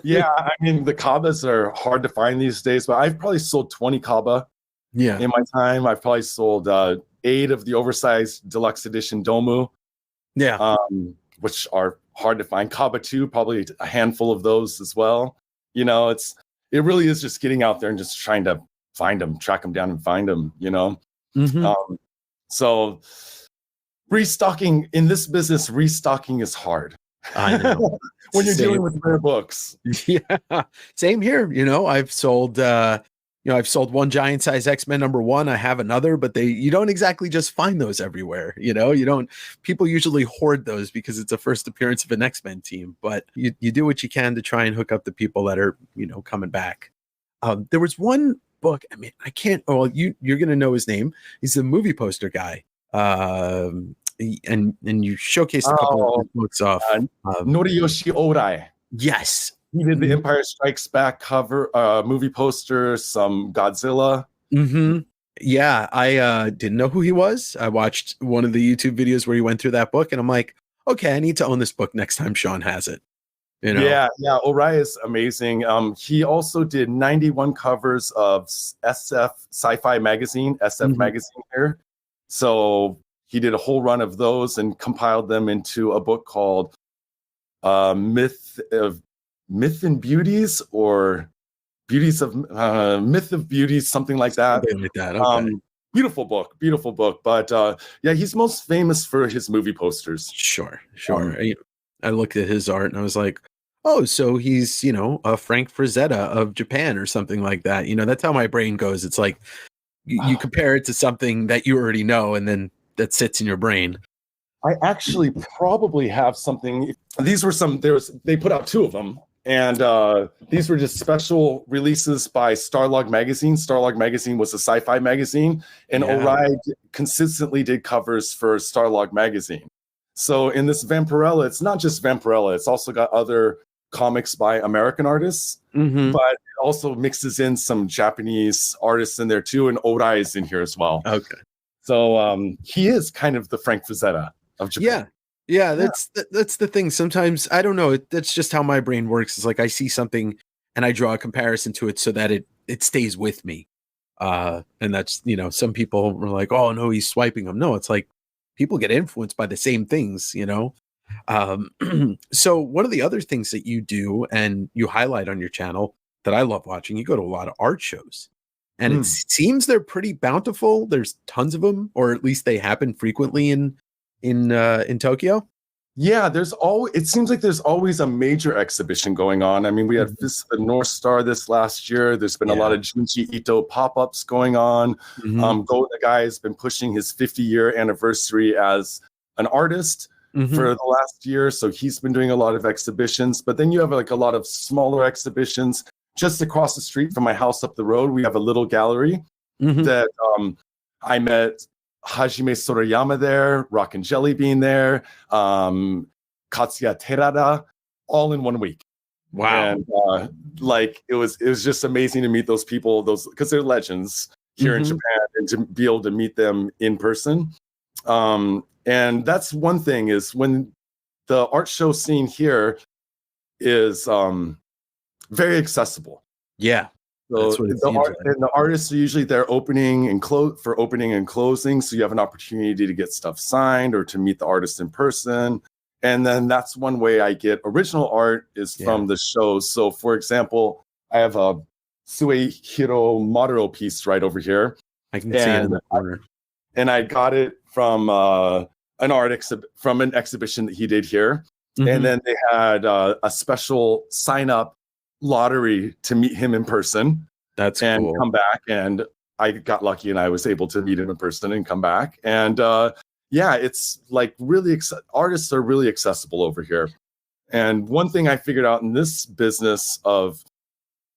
Yeah, I mean, the Kabas are hard to find these days, but I've probably sold 20 Kaba. Yeah. In my time, I've probably sold 8 of the oversized deluxe edition Domu. Yeah. Which are hard to find. Kaba 2, probably a handful of those as well. You know, it really is just getting out there and just trying to find them, track them down and find them, you know? So restocking in this business, restocking is hard. I know. When you're dealing with rare books. Yeah. Same here. You know, I've sold one giant size X-Men #1. I have another, but you don't exactly just find those everywhere. You know, people usually hoard those because it's a first appearance of an X-Men team, but you do what you can to try and hook up the people that are, you know, coming back. There was one book. I mean, I can't, you're going to know his name. He's the movie poster guy. And you showcased a couple of books off. Noriyoshi Orai. Yes. He did the Empire Strikes Back cover, movie poster, some Godzilla. Yeah, I didn't know who he was. I watched one of the YouTube videos where he went through that book, and I'm like, okay, I need to own this book next time Shawn has it. You know? Yeah. Orai is amazing. He also did 91 covers of SF Sci-Fi magazine, SF magazine here. So he did a whole run of those and compiled them into a book called Myth and Beauties, or Beauties of Myth of Beauties, something like that. Something like that. Okay. Beautiful book. But yeah, he's most famous for his movie posters. Sure. I looked at his art and I was like, oh, so he's, you know, a Frank Frazetta of Japan or something like that. You know, that's how my brain goes. It's like you compare it to something that you already know, and then that sits in your brain. I actually probably have something. These were they put out 2 of them. And these were just special releases by Starlog Magazine. Starlog Magazine was a sci-fi magazine, and Orai consistently did covers for Starlog Magazine. So in this Vampirella, it's not just Vampirella. It's also got other comics by American artists, but it also mixes in some Japanese artists in there too, and Orai is in here as well. Okay. So he is kind of the Frank Frazetta of Japan. Yeah, that's the thing. Sometimes, I don't know, that's just how my brain works. It's like I see something and I draw a comparison to it so that it stays with me. And that's, you know, some people were like, oh no, he's swiping them. No, it's like people get influenced by the same things, you know? So one of the other things that you do and you highlight on your channel that I love watching, you go to a lot of art shows, and it seems they're pretty bountiful. There's tons of them, or at least they happen frequently in Tokyo. Yeah, it seems like there's always a major exhibition going on. I mean, we had the North Star this last year. There's been a lot of Junji Ito pop-ups going on. The guy has been pushing his 50-year anniversary as an artist. for the last year. So he's been doing a lot of exhibitions. But then you have like a lot of smaller exhibitions. Just across the street from my house up the road, we have a little gallery that I met Hajime Sorayama there, Rock and Jelly Bean there, Katsuya Terada, all in 1 week. Wow. And like it was just amazing to meet those people, because they're legends here in Japan, and to be able to meet them in person. And that's one thing, is when the art show scene here is very accessible. Yeah. So the artists are usually there opening and closing. So you have an opportunity to get stuff signed or to meet the artist in person. And then that's one way I get original art, is from the shows. So for example, I have a Suehiro Maduro piece right over here. I can see it in the corner. And I got it from an exhibition that he did here. And then they had a special sign-up lottery to meet him in person. That's and cool. Come back. And I got lucky and I was able to meet him in person and come back. And it's like really artists are really accessible over here. And one thing I figured out in this business of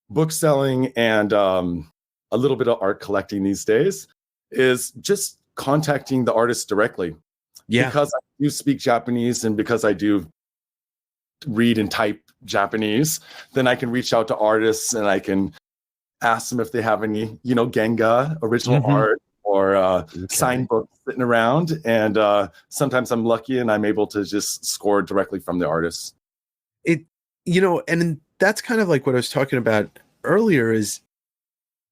book selling and a little bit of art collecting these days is just contacting the artist directly. Yeah. Because I do speak Japanese, and because I do read and type Japanese, then I can reach out to artists and I can ask them if they have any, Genga original art or signed books sitting around. And sometimes I'm lucky and I'm able to just score directly from the artist. And that's kind of like what I was talking about earlier, is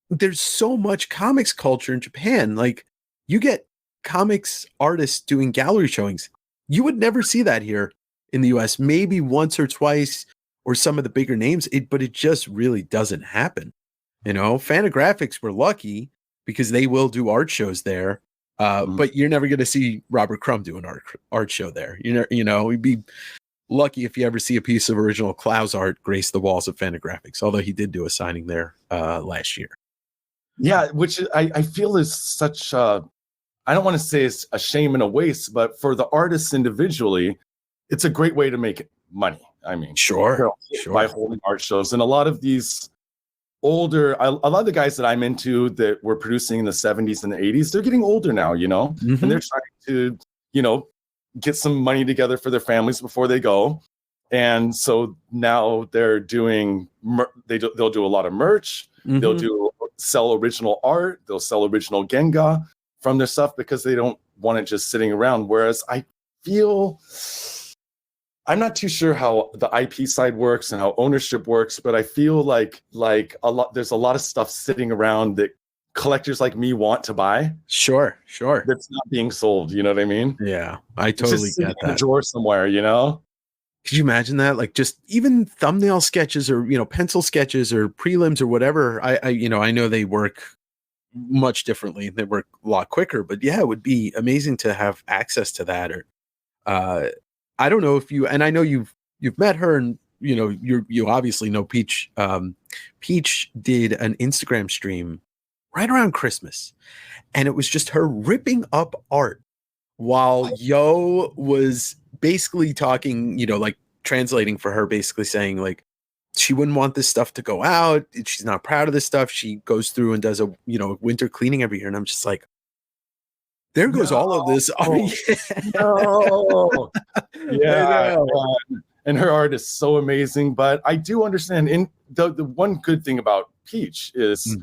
there's so much comics culture in Japan. Like, you get comics artists doing gallery showings. You would never see that here in the US, maybe once or twice, or some of the bigger names, but it just really doesn't happen. Fantagraphics were lucky because they will do art shows there. But you're never going to see Robert Crumb do an art show there. We'd be lucky if you ever see a piece of original Klaus art grace the walls of Fantagraphics, although he did do a signing there last year. Yeah, which I feel is such I don't want to say it's a shame and a waste, but for the artists individually, it's a great way to make money. I mean, sure. By holding art shows. And a lot of these a lot of the guys that I'm into that were producing in the 70s and the 80s, they're getting older now, and they're trying to, get some money together for their families before they go. And so now they're doing, they'll do a lot of merch. They'll sell original art. They'll sell original Genga from their stuff because they don't want it just sitting around. Whereas I feel, I'm not too sure how the IP side works and how ownership works, but I feel like there's a lot of stuff sitting around that collectors like me want to buy. Sure. That's not being sold. You know what I mean? Yeah, I totally get that. In a drawer somewhere, Could you imagine that? Like, just even thumbnail sketches or, pencil sketches or prelims or whatever. I know they work much differently. They work a lot quicker, but yeah, it would be amazing to have access to that. Or, I don't know if and I know you've met her, and you obviously know Peach. Peach did an Instagram stream right around Christmas, and it was just her ripping up art while Yo was basically talking, like translating for her, basically saying like she wouldn't want this stuff to go out. She's not proud of this stuff. She goes through and does a winter cleaning every year, and I'm just like, there goes all of this. No. Yeah. And her art is so amazing. But I do understand. And the one good thing about Peach is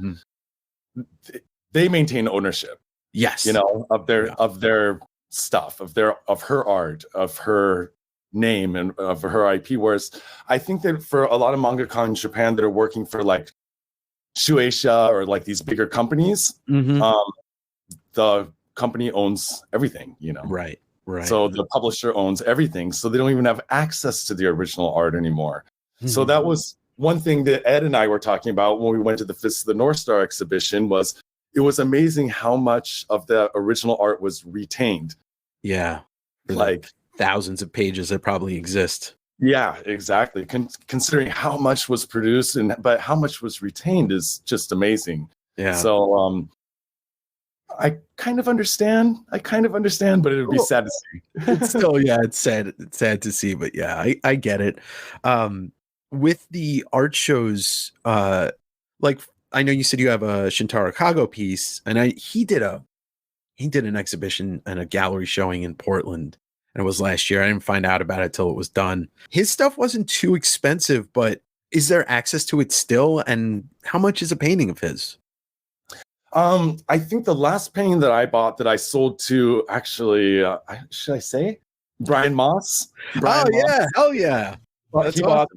they maintain ownership. Yes. Of their stuff, of her art, of her name, and of her IP. Whereas I think that for a lot of mangaka in Japan that are working for like Shueisha or like these bigger companies, the company owns everything, Right. So the publisher owns everything. So they don't even have access to the original art anymore. So that was one thing that Ed and I were talking about when we went to the Fist of the North Star exhibition. Was it was amazing how much of the original art was retained. Yeah. Like thousands of pages that probably exist. Yeah, exactly. Considering how much was produced but how much was retained is just amazing. Yeah. So, I kind of understand. But it would be Well, sad to see. it's still, yeah, it's sad. It's sad to see, but yeah, I get it. With the art shows, like I know you said you have a Shintaro Kago piece, and he did an exhibition and a gallery showing in Portland, and it was last year. I didn't find out about it till it was done. His stuff wasn't too expensive, but is there access to it still? And how much is a painting of his? I think the last painting that I bought that I sold to actually, should I say, Brian Moss? Brian Moss. Yeah, hell yeah! He bought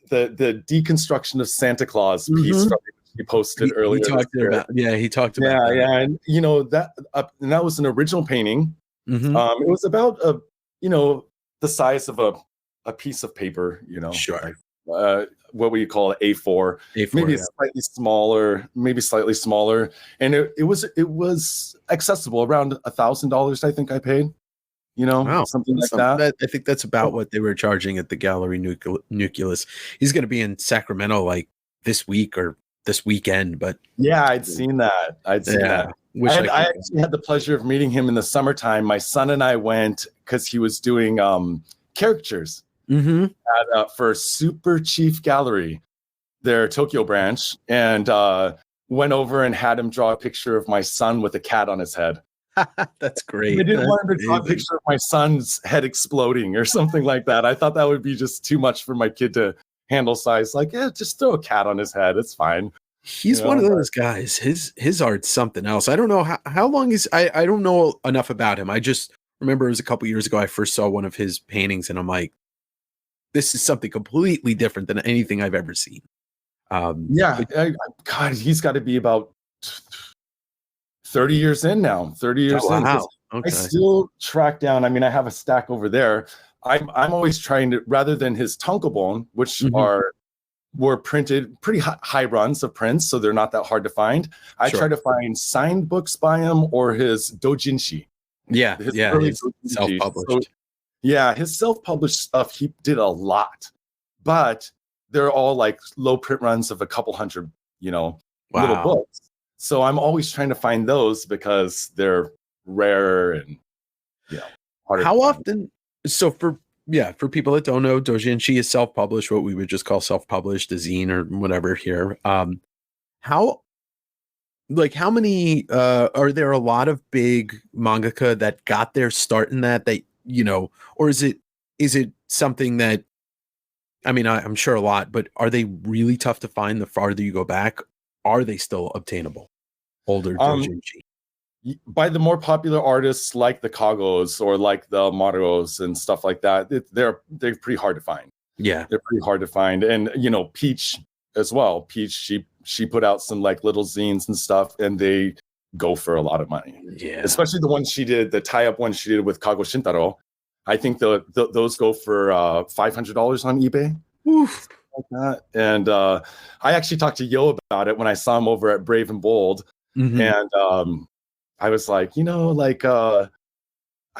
the deconstruction of Santa Claus piece from he posted earlier. He talked about that. And you know that and that was an original painting. Mm-hmm. It was about the size of a piece of paper, Sure. What would you call it? A4, maybe slightly smaller, and it was accessible, around $1,000. I think I paid, wow. something like that. I think that's about what they were charging at the Gallery Nucleus. He's going to be in Sacramento like this week or this weekend, but yeah, I'd seen that. I actually had the pleasure of meeting him in the summertime. My son and I went because he was doing caricatures. For Super Chief Gallery, their Tokyo branch, and went over and had him draw a picture of my son with a cat on his head. That's great. I didn't want him to draw a picture of my son's head exploding or something like that. I thought that would be just too much for my kid to handle size. Like, yeah, just throw a cat on his head. It's fine. He's one of those guys. His art's something else. I don't know how long I don't know enough about him. I just remember it was a couple years ago I first saw one of his paintings, and I'm like, this is something completely different than anything I've ever seen. God, he's got to be about 30 years in now. 30 years in. Wow. Okay. I still track down. I mean, I have a stack over there. I'm always trying to, rather than his tonkobon, which were printed pretty high runs of prints, so they're not that hard to find. I try to find signed books by him or his Doujinshi. His self-published. His self-published stuff, he did a lot, but they're all like low print runs of a couple hundred, little books. So I'm always trying to find those because they're rare and harder. How often? So for people that don't know, Doujinshi is self-published, what we would just call self-published, a zine or whatever here. How many are there a lot of big mangaka that got their start in that or is it something that, I mean, I'm sure a lot, but are they really tough to find the farther you go back? Are they still obtainable? Older Doujinshi? By the more popular artists like the Kagos or like the Maruos and stuff like that, they're pretty hard to find. Yeah, they're pretty hard to find. And Peach as well. Peach, she put out some like little zines and stuff, and they go for a lot of money. Yeah, especially the one she did, the tie-up one she did with Kago Shintaro. I think those go for $500 on eBay. Oof. Like that. And I actually talked to Yo about it when I saw him over at Brave and Bold, and I was like, I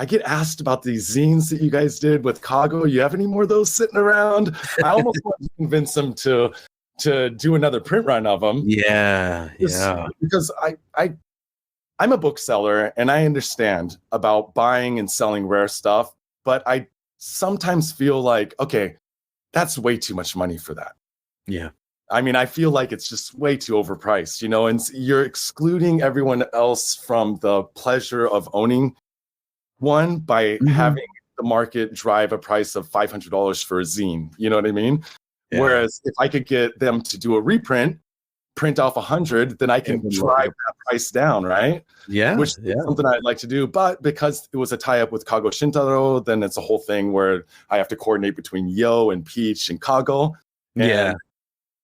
get asked about these zines that you guys did with Kago. You have any more of those sitting around? I almost want to convince them to do another print run of them. Yeah. Because I'm a bookseller and I understand about buying and selling rare stuff, but I sometimes feel like, okay, that's way too much money for that. Yeah. I mean, I feel like it's just way too overpriced, and you're excluding everyone else from the pleasure of owning one by having the market drive a price of $500 for a zine. You know what I mean? Yeah. Whereas if I could get them to do a reprint, print off 100, then I can drive that price down, right? Yeah. Which is something I'd like to do. But because it was a tie-up with Kago Shintaro, then it's a whole thing where I have to coordinate between Yo and Peach and Kago. And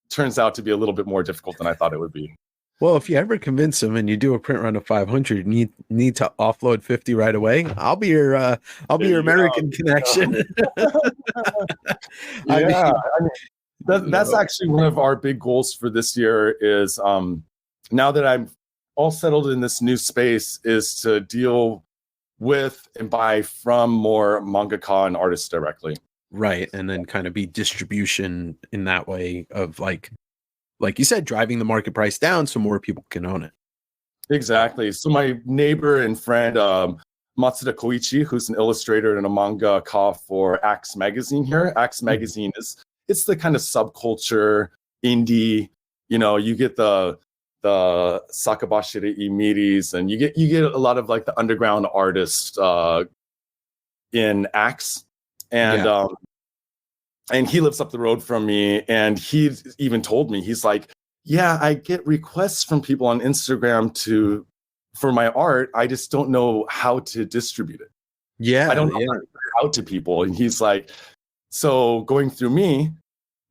turns out to be a little bit more difficult than I thought it would be. Well, if you ever convince them and you do a print run of 500, you need to offload 50 right away. I'll be your American connection. That's actually one of our big goals for this year is now that I'm all settled in this new space is to deal with and buy from more mangaka and artists directly. Right. And then kind of be distribution in that way of like you said, driving the market price down so more people can own it. Exactly. So my neighbor and friend, Matsuda Koichi, who's an illustrator and a manga for Axe magazine here. Axe magazine it's the kind of subculture indie. You get the Sakabashire Imiris, and you get a lot of like the underground artists in Axe, and Yeah. and he lives up the road from me, and he even told me, he's like, yeah, I get requests from people on Instagram for my art. I just don't know how to distribute it. Yeah. I don't know Yeah. how to put it out to people. And he's like, so going through me,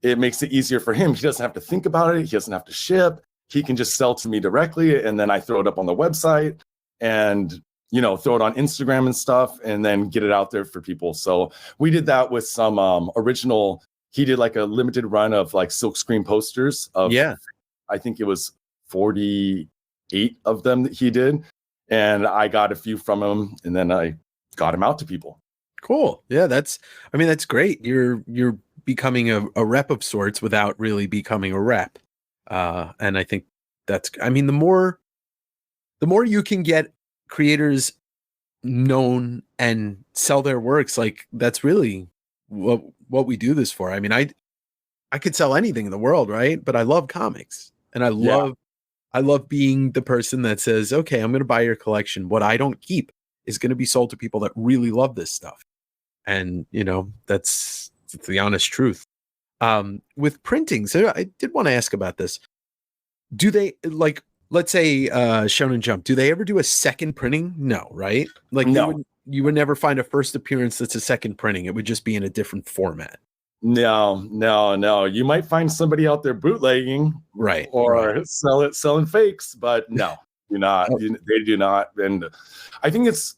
it makes it easier for him. He doesn't have to think about it. He doesn't have to ship. He can just sell to me directly, and then I throw it up on the website and throw it on Instagram and stuff, and then get it out there for people. So we did that with some original. He did like a limited run of like silkscreen posters of, Yeah. I think it was 48 of them that he did, and I got a few from him, and then I got him out to people. Cool. Yeah, that's great. You're becoming a rep of sorts without really becoming a rep. And I think the more you can get creators known and sell their works, like that's really what we do this for. I mean, I could sell anything in the world, right? But I love comics, and I love being the person that says, okay, I'm going to buy your collection. What I don't keep is going to be sold to people that really love this stuff. And, that's the honest truth. With printing, so I did want to ask about this. Do they, like, let's say Shonen Jump, do they ever do a second printing? No, right? Like, No. You would never find a first appearance that's a second printing. It would just be in a different format. No. You might find somebody out there bootlegging, Right. or selling fakes, but no, do not. They do not. And I think it's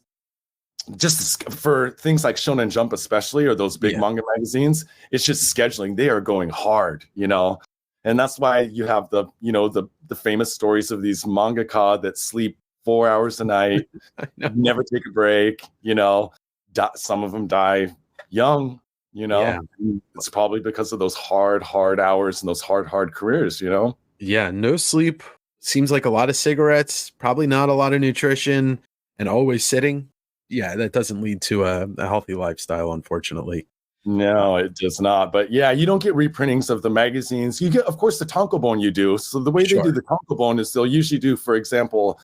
just for things like Shonen Jump, especially, or those big manga magazines. It's just scheduling. They are going hard, and that's why you have the famous stories of these mangaka that sleep 4 hours a night, never take a break. Some of them die young. It's probably because of those hard hours and those hard careers. Yeah, no sleep. Seems like a lot of cigarettes, probably not a lot of nutrition, and always sitting. Yeah, that doesn't lead to a healthy lifestyle, unfortunately. No, it does not. But yeah, you don't get reprintings of the magazines. You get, of course, the tankobon you do. So the way they do the tankobon is they'll usually do, for example,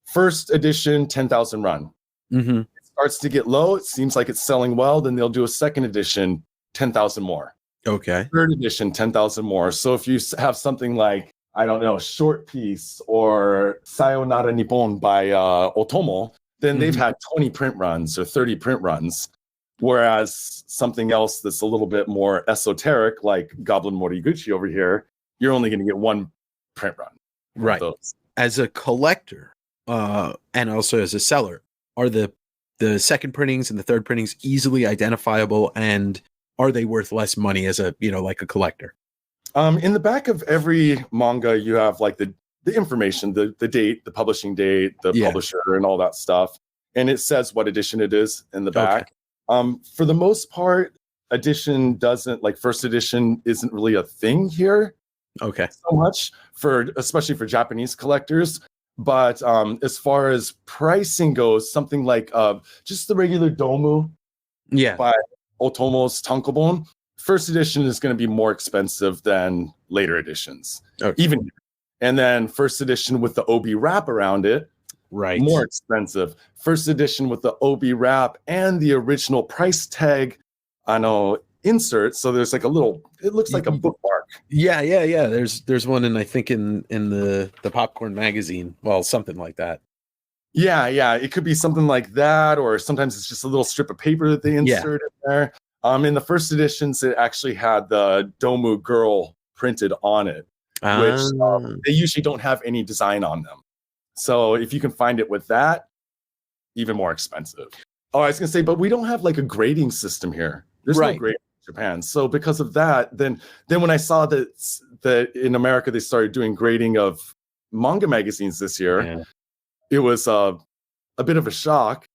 first edition, 10,000 run. Mm-hmm. It starts to get low. It seems like it's selling well. Then they'll do a second edition, 10,000 more. Okay. Third edition, 10,000 more. So if you have something like, I don't know, Short Piece or Sayonara Nippon by Otomo, then they've had 20 print runs or 30 print runs. Whereas something else that's a little bit more esoteric, like Goblin Moriguchi over here, you're only going to get one print run. Right. As a collector, and also as a seller, are the second printings and the third printings easily identifiable, and are they worth less money as a, like a collector? In the back of every manga, you have like the information, the date, the publishing date, the publisher, and all that stuff. And it says what edition it is in the back. For the most part, edition doesn't, like first edition isn't really a thing here. Okay. So much especially for Japanese collectors. But as far as pricing goes, something like just the regular Domu by Otomo's tankobon, first edition is going to be more expensive than later editions. Even. And then first edition with the OB wrap around it, more expensive. First edition with the OB wrap and the original price tag, insert. So there's like it looks like a bookmark. Yeah. There's one I think in the Popcorn magazine. Well, something like that. Yeah. It could be something like that, or sometimes it's just a little strip of paper that they insert in there. In the first editions, it actually had the Domu girl printed on it, which they usually don't have any design on them. So if you can find it with that, even more expensive. Oh, I was going to say, but we don't have like a grading system here. There's no grading in Japan. So because of that, then when I saw that in America they started doing grading of manga magazines this year, it was a bit of a shock,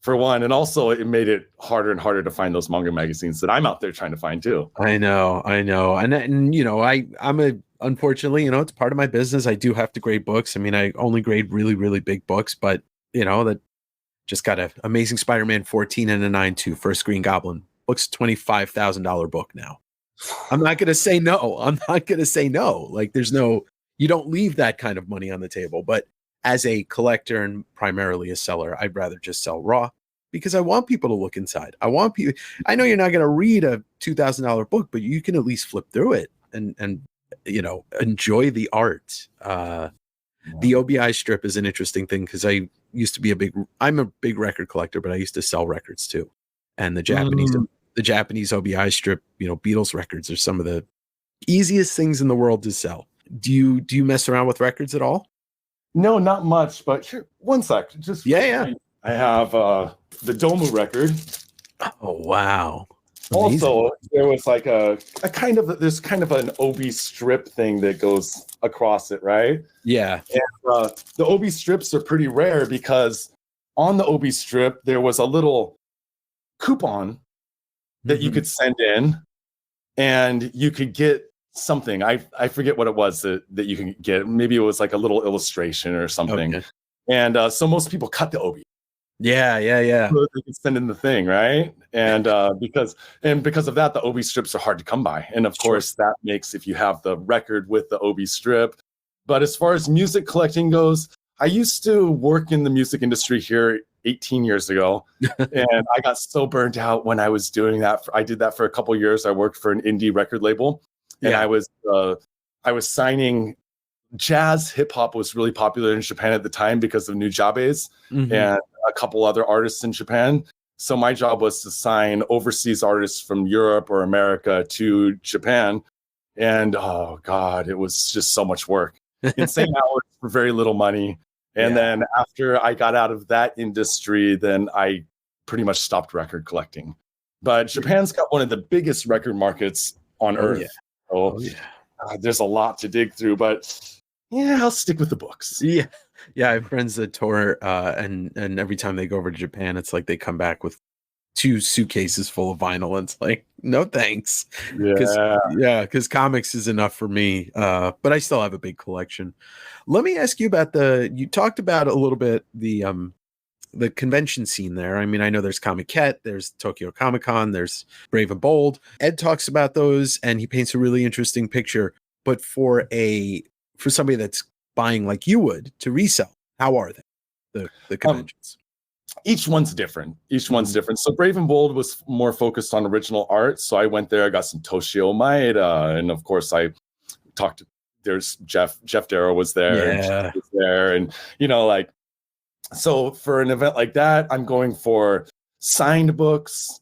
for one, and also it made it harder and harder to find those manga magazines that I'm out there trying to find too. I know, and I'm unfortunately, it's part of my business. I do have to grade books. I mean, I only grade really, really big books, but that just got a Amazing Spider-Man 14 and a 9.2 First Green Goblin. Book's $25,000 book now. I'm not going to say no. Like you don't leave that kind of money on the table. But as a collector and primarily a seller, I'd rather just sell raw because I want people to look inside. I know you're not going to read a $2,000 book, but you can at least flip through it and enjoy the art. The OBI strip is an interesting thing because I'm a big record collector, but I used to sell records too. And the Japanese OBI strip, Beatles records are some of the easiest things in the world to sell. Do you mess around with records at all? No, not much, but here, one sec. Just yeah. I have the Domu record. Oh wow. Amazing. Also, there was like there's kind of an OB strip thing that goes across it, right? Yeah. And the OB strips are pretty rare because on the OB strip there was a little coupon that you could send in, and you could get something. I forget what it was that you can get. Maybe it was like a little illustration or something. Okay. And so most people cut the OB. Yeah. So they can send in the thing, right? And because of that, the OB strips are hard to come by. And of course, that makes if you have the record with the OB strip. But as far as music collecting goes, I used to work in the music industry here 18 years ago, and I got so burnt out when I was doing that. I did that for a couple of years. I worked for an indie record label, and I was signing. Jazz hip hop was really popular in Japan at the time because of Nujabes and a couple other artists in Japan. So my job was to sign overseas artists from Europe or America to Japan. And oh God, it was just so much work. Insane hours for very little money. And then after I got out of that industry, then I pretty much stopped record collecting. But Japan's got one of the biggest record markets on earth. So there's a lot to dig through, but I'll stick with the books. Yeah. I have friends that tour, and every time they go over to Japan, it's like they come back with 2 suitcases full of vinyl. And it's like, no thanks. Because comics is enough for me. But I still have a big collection. Let me ask you about you talked about a little bit the convention scene there. I mean, I know there's Comic-Ket, there's Tokyo Comic-Con, there's Brave and Bold. Ed talks about those and he paints a really interesting picture. But for somebody that's buying like you would to resell, how are they? The conventions? Each one's different. So Brave and Bold was more focused on original art. So I went there, I got some Toshio Maeda, and of course I talked to, there's Jeff Darrow was there, and Jeff was there, and so for an event like that, I'm going for signed books,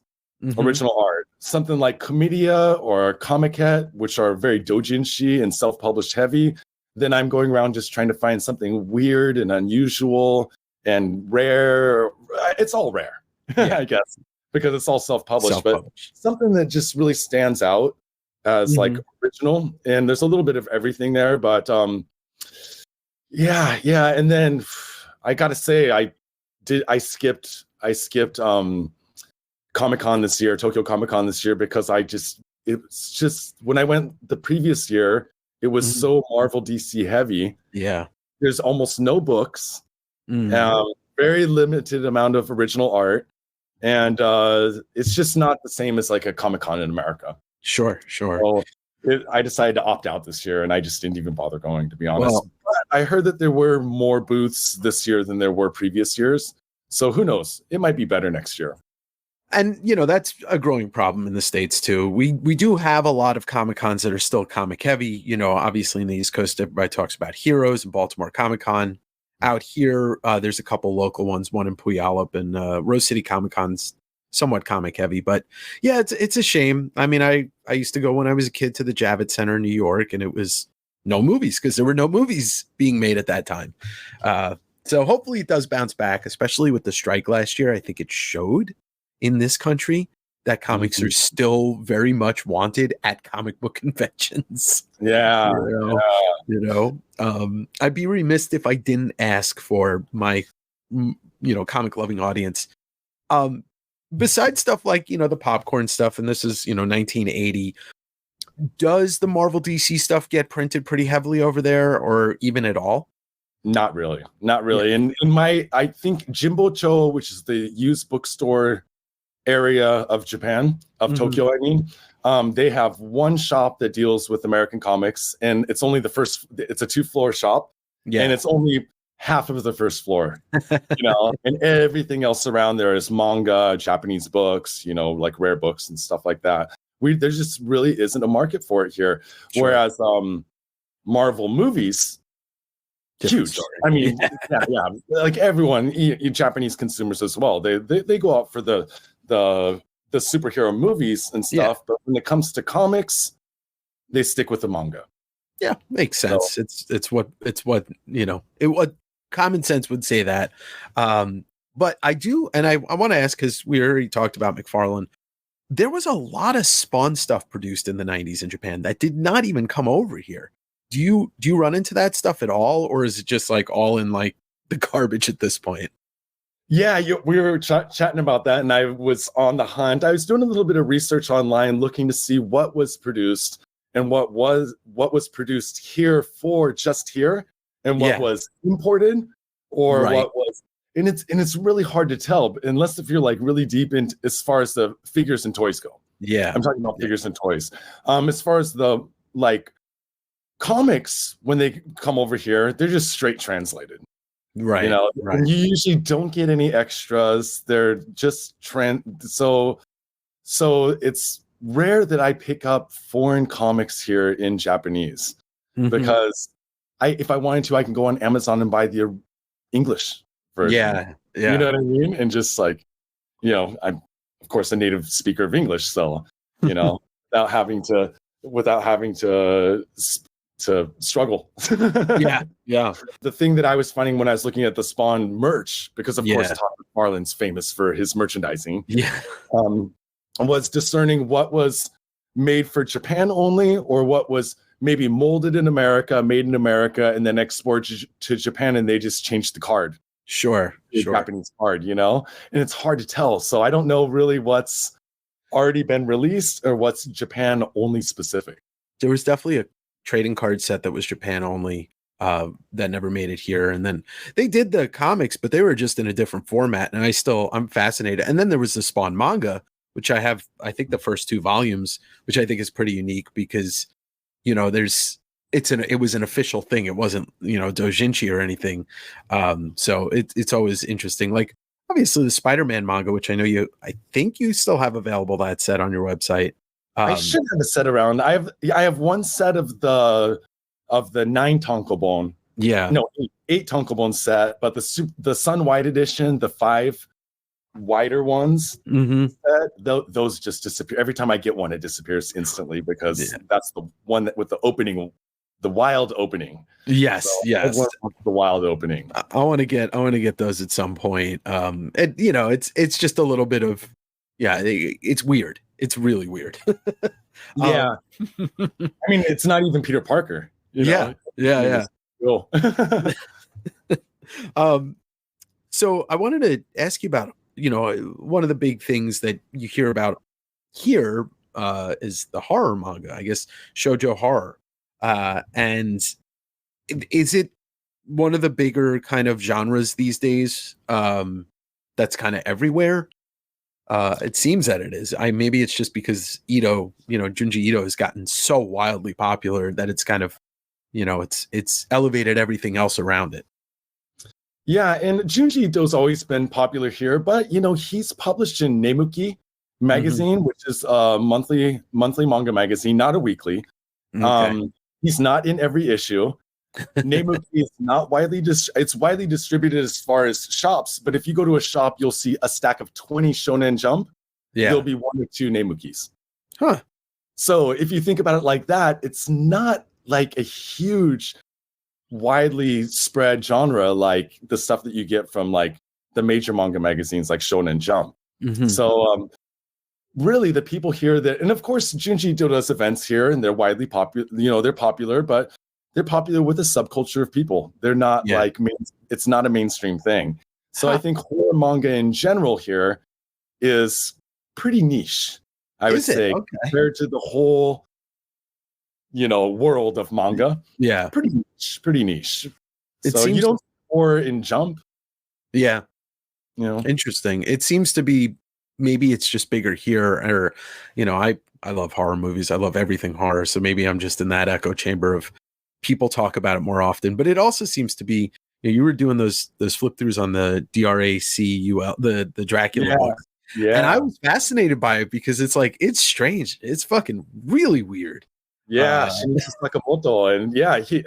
original art, something like Comedia or Comic-Ket, which are very doujinshi and self-published heavy. Then I'm going around just trying to find something weird and unusual and rare. It's all rare, I guess, because it's all self-published, but something that just really stands out as like original. And there's a little bit of everything there, but and then I gotta say, I skipped Comic-Con this year, Tokyo Comic-Con this year, because it's just when I went the previous year, it was so Marvel DC heavy. Yeah. There's almost no books, very limited amount of original art. And it's just not the same as like a Comic-Con in America. Sure. So I decided to opt out this year, and I just didn't even bother going, to be honest. Well, but I heard that there were more booths this year than there were previous years. So who knows? It might be better next year. And, that's a growing problem in the States, too. We do have a lot of Comic-Cons that are still comic heavy. Obviously in the East Coast, everybody talks about Heroes and Baltimore Comic-Con. Out here, there's a couple local ones, one in Puyallup, and Rose City Comic-Con's somewhat comic heavy. But yeah, it's a shame. I mean, I used to go when I was a kid to the Javits Center in New York, and it was no movies because there were no movies being made at that time. So hopefully it does bounce back, especially with the strike last year. I think it showed in this country that comics are still very much wanted at comic book conventions. Yeah. I'd be remiss if I didn't ask for my, comic loving audience. Besides stuff like, the popcorn stuff, and this is, 1980, Does the Marvel DC stuff get printed pretty heavily over there, or even at all? Not really. Not really. And in I think Jimbocho, which is the used bookstore area of Japan, of Tokyo, I mean, they have one shop that deals with American comics, and it's only it's a 2-floor shop, and it's only half of the first floor, and everything else around there is manga, Japanese books, like rare books and stuff like that. There just really isn't a market for it here. Sure. Whereas Marvel movies, huge. Story. I mean, yeah, like everyone, Japanese consumers as well. They go out for the superhero movies and stuff, but when it comes to comics, they stick with the manga. Yeah, makes sense. So, it's what what common sense would say that. But I do, and I want to ask, because we already talked about McFarlane. There was a lot of Spawn stuff produced in the 90s in Japan that did not even come over here. Do you run into that stuff at all, or is it just like all in like the garbage at this point? Yeah, we were chatting about that, and I was on the hunt. I was doing a little bit of research online, looking to see what was produced and what was produced here for just here, and what was imported, or what was. And it's really hard to tell, unless if you're like really deep in as far as the figures and toys go. Yeah, I'm talking about figures and toys. As far as the like comics, when they come over here, they're just straight translated. Right. And you usually don't get any extras. They're just so it's rare that I pick up foreign comics here in Japanese, because if I wanted to, I can go on Amazon and buy the English version. Yeah. You know what I mean? And just like, I'm of course a native speaker of English, so without having to struggle. Yeah. The thing that I was finding when I was looking at the Spawn merch, because of course Todd McFarlane's famous for his merchandising, was discerning what was made for Japan only, or what was maybe molded in America, made in America, and then exported to Japan, and they just changed the card. Sure. Japanese card, and it's hard to tell. So I don't know really what's already been released or what's Japan only specific. There was definitely a trading card set that was Japan only, that never made it here. And then they did the comics, but they were just in a different format. And I'm fascinated. And then there was the Spawn manga, which I have, I think the first 2 volumes, which I think is pretty unique because, it was an official thing. It wasn't, Doujinshi or anything. So it's always interesting. Like obviously the Spider-Man manga, which I think you still have available, that set on your website. I should have a set around. I have one set of the 9 tankobon. Yeah. No, 8 tankobon set, but the Sun White edition, the 5 wider ones, those just disappear. Every time I get one, it disappears instantly, because that's the one that with the opening, the wild opening. Yes, so yes. The wild opening. I want to get those at some point. It's just a little bit of, it's weird. It's really weird. Yeah. I mean, it's not even Peter Parker. Yeah. Cool. So I wanted to ask you about, one of the big things that you hear about here is the horror manga, I guess, shoujo horror. And is it one of the bigger kind of genres these days that's kind of everywhere? It seems that it is. Maybe it's just because Ito, Junji Ito has gotten so wildly popular that it's kind of, it's elevated everything else around it. Yeah, and Junji Ito's always been popular here, but he's published in Nemuki magazine, which is a monthly manga magazine, not a weekly. Okay. He's not in every issue. Nemuki is not widely it's widely distributed as far as shops, but if you go to a shop, you'll see a stack of 20 Shonen Jump. There'll be 1 or 2 Nemukis. Huh. So if you think about it like that, it's not like a huge, widely spread genre like the stuff that you get from like the major manga magazines like Shonen Jump. So really the people here and of course Junji Ito does events here, and they're widely popular, they're popular, but they're popular with a subculture of people. They're not it's not a mainstream thing. So I think horror manga in general here is pretty niche, I would say, compared to the whole world of manga. Yeah. Pretty niche. It So seems you don't or in Jump, yeah. you know. Interesting. It seems to be, maybe it's just bigger here, or I love horror movies. I love everything horror. So maybe I'm just in that echo chamber of people talk about it more often. But it also seems to be, you were doing those flip throughs on the DRACUL, the Dracula books. Yeah. And I was fascinated by it because it's like, it's strange. It's fucking really weird. Yeah, Shinichi Sakamoto,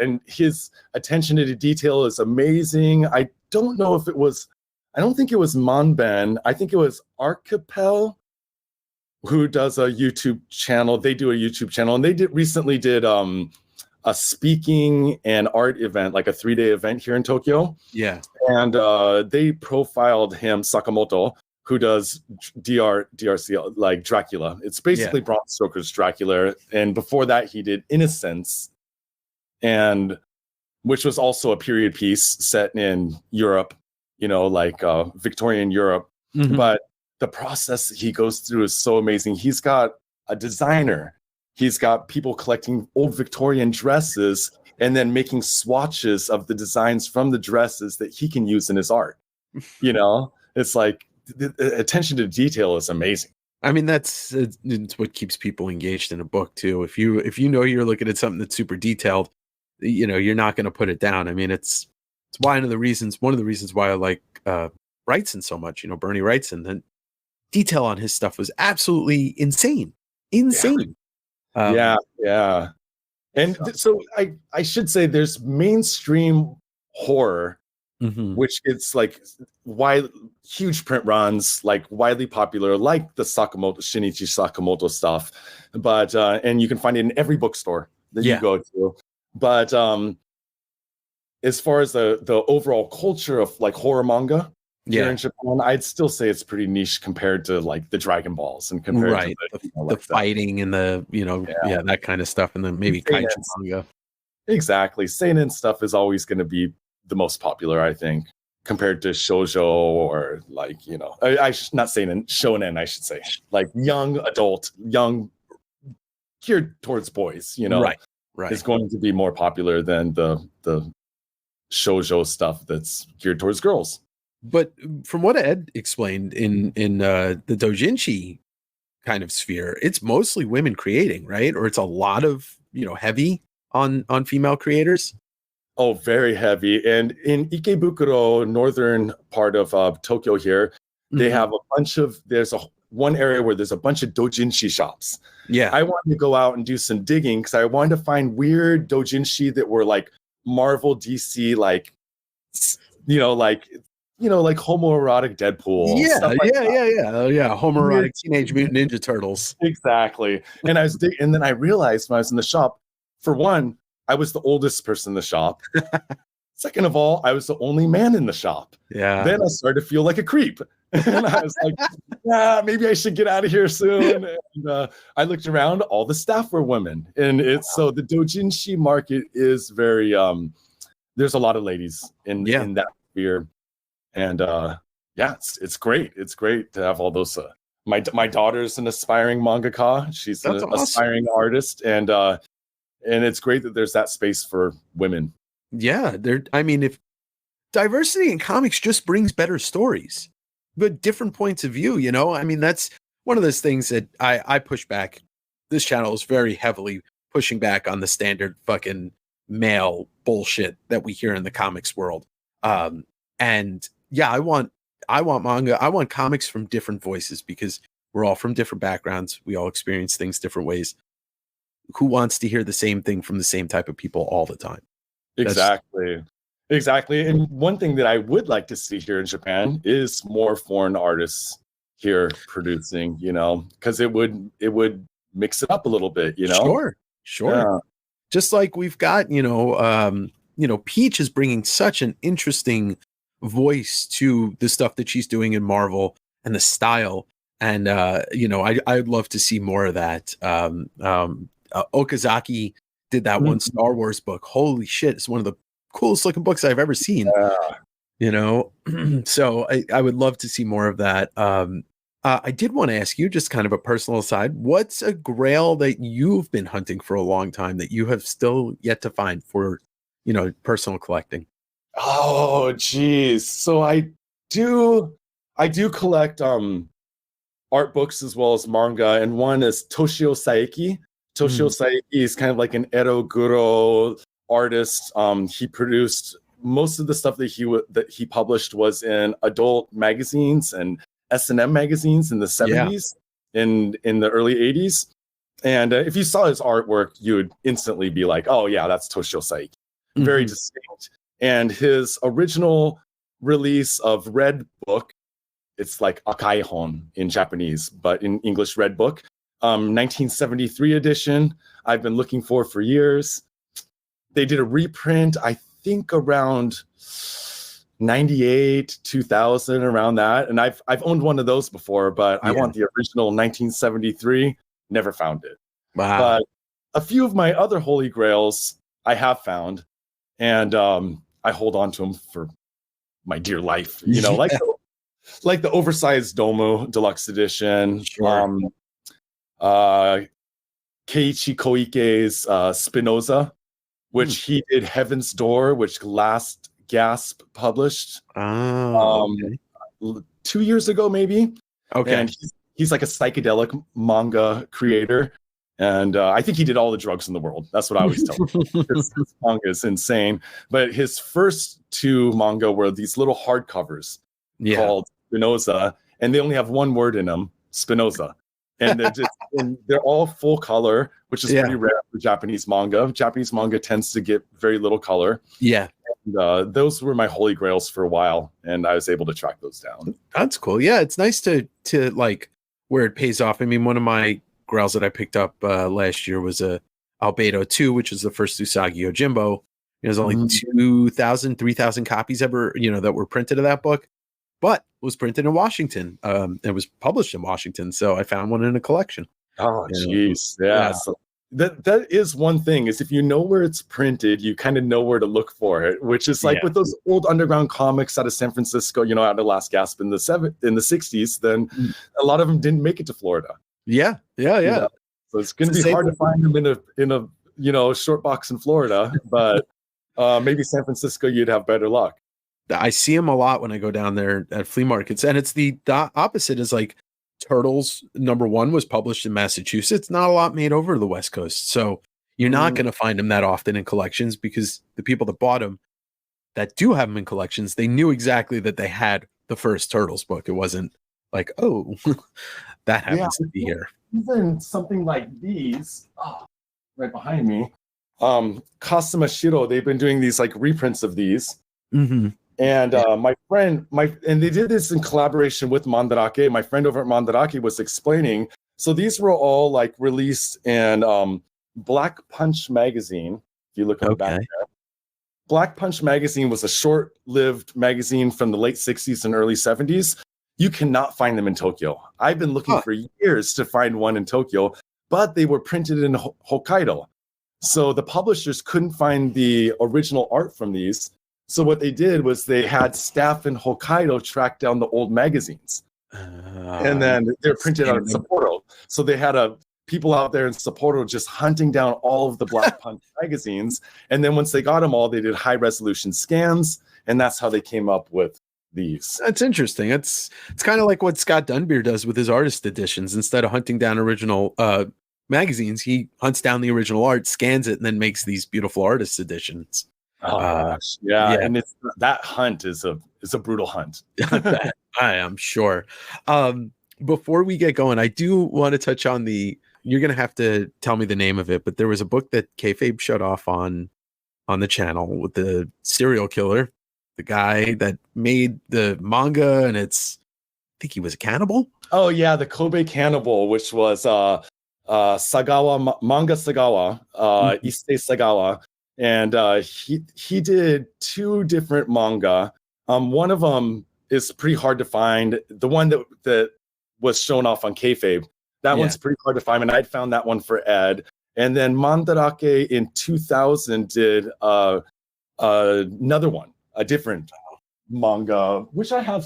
and his attention to detail is amazing. I don't think it was Monben. I think it was Archipel who does a YouTube channel. They do a YouTube channel, and they recently did a speaking and art event, like a 3-day event here in Tokyo. Yeah. And they profiled him, Sakamoto, who does DRC, like Dracula. It's basically Bram Stoker's Dracula. And before that, he did Innocence, and which was also a period piece set in Europe, like Victorian Europe. Mm-hmm. But the process he goes through is so amazing. He's got a designer. He's got people collecting old Victorian dresses and then making swatches of the designs from the dresses that he can use in his art. It's like, the attention to detail is amazing. I mean, it's what keeps people engaged in a book too. If you you're looking at something that's super detailed, you're not going to put it down. I mean, it's one of the reasons why I like Wrightson so much. Bernie Wrightson, the detail on his stuff was absolutely insane. Yeah. And so I should say there's mainstream horror, which it's like huge print runs, like widely popular, like the Shinichi Sakamoto stuff. But and you can find it in every bookstore that you go to. But as far as the overall culture of like horror manga here in Japan, I'd still say it's pretty niche compared to like the Dragon Balls and compared to the fighting and the that kind of stuff, and then maybe kaiju manga. Exactly, seinen stuff is always going to be the most popular, I think, compared to shoujo or like not seinen, shonen, I should say, like young adult, geared towards boys. Right, is going to be more popular than the shoujo stuff that's geared towards girls. But from what Ed explained in the doujinshi kind of sphere, it's mostly women creating, right? Or it's a lot of heavy on female creators. Oh, very heavy. And in Ikebukuro, northern part of Tokyo here, they have a bunch of one area where there's a bunch of doujinshi shops. Yeah, I wanted to go out and do some digging because I wanted to find weird doujinshi that were like Marvel, DC, like like homoerotic Deadpool. Yeah. Homoerotic Teenage Mutant Ninja Turtles. Exactly. And and then I realized when I was in the shop, for one, I was the oldest person in the shop. Second of all, I was the only man in the shop. Yeah. Then I started to feel like a creep. And I was like, maybe I should get out of here soon. And I looked around, all the staff were women. And so the doujinshi market is very, there's a lot of ladies in that sphere. And it's great. It's great to have all those. My daughter's an aspiring mangaka. She's an aspiring artist. And it's great that there's that space for women. Yeah. If diversity in comics just brings better stories, but different points of view, that's one of those things that I push back. This channel is very heavily pushing back on the standard fucking male bullshit that we hear in the comics world. And yeah, I want manga. I want comics from different voices because we're all from different backgrounds. We all experience things different ways. Who wants to hear the same thing from the same type of people all the time? Exactly. And one thing that I would like to see here in Japan is more foreign artists here producing, because it would mix it up a little bit, Sure. Yeah. Just like we've got, Peach is bringing such an interesting voice to the stuff that she's doing in Marvel and the style. And, I'd love to see more of that. Okazaki did that one Star Wars book. Holy shit. It's one of the coolest looking books I've ever seen. So I would love to see more of that. I did want to ask you, just kind of a personal aside, what's a grail that you've been hunting for a long time that you have still yet to find for, personal collecting? Oh, geez. So I do collect art books as well as manga, and one is Toshio Saeki. Toshio Mm, Saeki is kind of like an Edo Guro artist. He produced most of the stuff that he published was in adult magazines and S&M magazines in the yeah. 70s, in the early 80s. And if you saw his artwork, you would instantly be like, "Oh yeah, that's Toshio Saeki." Very Hmm. distinct. And his original release of Red Book, it's like Akaihon in Japanese, but in English, Red Book, 1973 edition, I've been looking for years. They did a reprint, I think around 98, 2000, around that. And I've owned one of those before, but I Yeah. want the original 1973. Never found it. Wow. But a few of my other holy grails I have found, and I hold on to them for my dear life. Yeah. Like the oversized Domo Deluxe Edition, Sure. uh, Keiichi Koike's Spinoza, Hmm. which he did Heaven's Door, which Last Gasp published Oh, um, okay. 2 years ago, maybe. Okay. And he's like a psychedelic manga creator. And I think he did all the drugs in the world. That's what I always tell him. His manga is insane. But his first two manga were these little hardcovers Yeah. called Spinoza, and they only have one word in them, Spinoza. And they're all full color, which is Yeah. pretty rare for Japanese manga. Japanese manga tends to get very little color. Yeah. And, those were my holy grails for a while, and I was able to track those down. That's cool. Yeah, it's nice to like where it pays off. I mean, one of my grails that I picked up last year was a Albedo 2, which is the first Usagi Yojimbo. There's only 2,000, 3,000 copies ever, that were printed of that book, but it was printed in Washington. It was published in Washington, so I found one in a collection. Oh, You know? jeez. Yeah. Yeah. So that is one thing, is if you know where it's printed, you kind of know where to look for it, which is like Yeah. with those old underground comics out of San Francisco, out of Last Gasp in the 60s, then Mm. a lot of them didn't make it to Florida. Yeah. So it's going It's to the be hard same to find them in a short box in Florida, but maybe San Francisco, you'd have better luck. I see them a lot when I go down there at flea markets, and it's the opposite. Is like Turtles #1 was published in Massachusetts. Not a lot made over to the West Coast, so you're not going to find them that often in collections, because the people that bought them, that do have them in collections, they knew exactly that they had the first Turtles book. It wasn't like, oh, that happens to be here. Even something like these, right behind me, Kasuma Shiro, they've been doing these like reprints of these. Mm-hmm. And my friend, and they did this in collaboration with Mandarake. My friend over at Mandarake was explaining. So these were all like released in Black Punch magazine. If you look at the back there, Black Punch magazine was a short-lived magazine from the late 60s and early 70s. You cannot find them in Tokyo. I've been looking for years to find one in Tokyo, but they were printed in Hokkaido. So the publishers couldn't find the original art from these. So what they did was they had staff in Hokkaido track down the old magazines. And then they're printed out in Sapporo. So they had people out there in Sapporo just hunting down all of the Black Punch magazines. And then once they got them all, they did high resolution scans. And that's how they came up with these. That's interesting. It's kind of like what Scott Dunbier does with his artist editions. Instead of hunting down original magazines, he hunts down the original art, scans it, and then makes these beautiful artist editions. Oh gosh, yeah. And that hunt is a brutal hunt. I am sure. Before we get going, I do want to touch on you're going to have to tell me the name of it, but there was a book that Kayfabe shut off on the channel with the serial killer, the guy that made the manga, and I think he was a cannibal. Oh yeah, the Kobe Cannibal, which was Sagawa, Manga Sagawa, Issei Sagawa. And he did two different manga. One of them is pretty hard to find. The one that was shown off on Kayfabe, that one's pretty hard to find, and I'd found that one for Ed. And then Mandarake in 2000 did another one, a different manga, which I have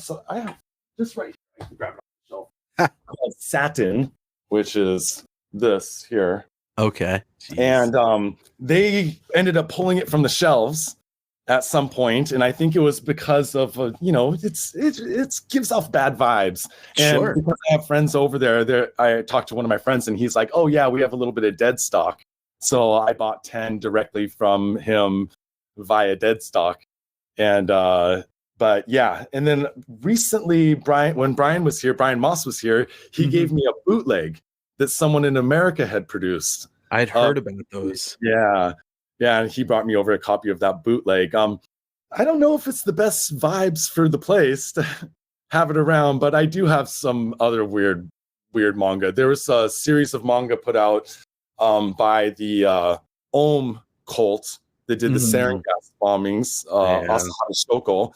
just right here. I can grab it off the called Satin, which is this here. Okay. Jeez. And they ended up pulling it from the shelves at some point, and I think it was because of it gives off bad vibes. And Sure. because I have friends over there, I talked to one of my friends, and he's like, "Oh yeah, we have a little bit of dead stock." So I bought 10 directly from him via dead stock, and but yeah. And then recently, when Brian Moss was here, he gave me a bootleg that someone in America had produced. I'd heard about those. Yeah. Yeah, and he brought me over a copy of that bootleg. I don't know if it's the best vibes for the place to have it around, but I do have some other weird manga. There was a series of manga put out by the Ohm cult that did the sarin gas bombings, Asahara Shoko,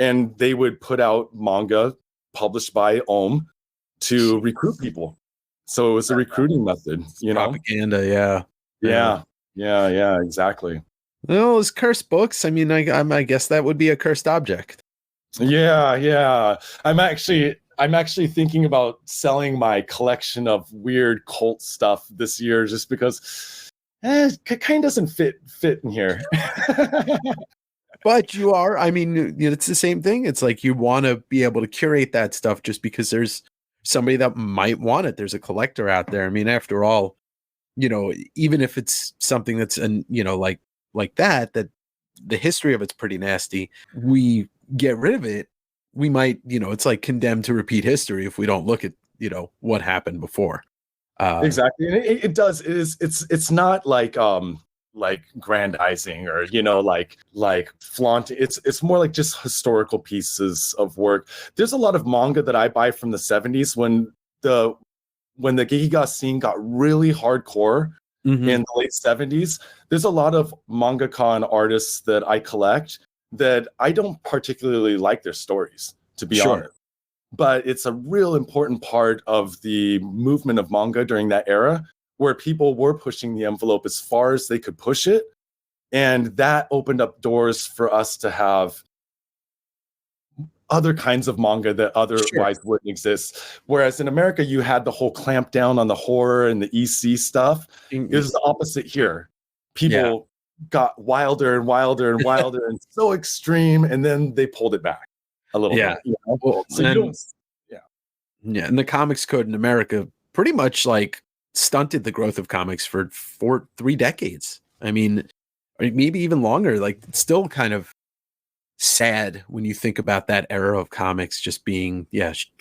and they would put out manga published by Ohm to recruit people. So it was a recruiting method, Propaganda, yeah. Yeah, exactly. Well, as cursed books, I mean, I guess that would be a cursed object. Yeah. I'm actually thinking about selling my collection of weird cult stuff this year, just because it kind of doesn't fit in here. But you are, I mean, it's the same thing. It's like you want to be able to curate that stuff just because there's somebody that might want it. There's a collector out there. I mean, after all, even if it's something that's like that the history of it's pretty nasty, we get rid of it, we might, it's like condemned to repeat history if we don't look at, what happened before. Exactly. And it does. It's not like grandizing or, like flaunting. It's more like just historical pieces of work. There's a lot of manga that I buy from the 70s when the Gekiga scene got really hardcore in the late 70s. There's a lot of mangaka and artists that I collect that I don't particularly like their stories, to be honest. But it's a real important part of the movement of manga during that era, where people were pushing the envelope as far as they could push it. And that opened up doors for us to have other kinds of manga that otherwise wouldn't exist. Whereas in America, you had the whole clamp down on the horror and the EC stuff. It was the opposite here. People got wilder and wilder and wilder and so extreme, and then they pulled it back a little bit. Well, and the comics code in America pretty much like stunted the growth of comics for 3 decades. I mean, maybe even longer. Like, it's still kind of sad when you think about that era of comics just being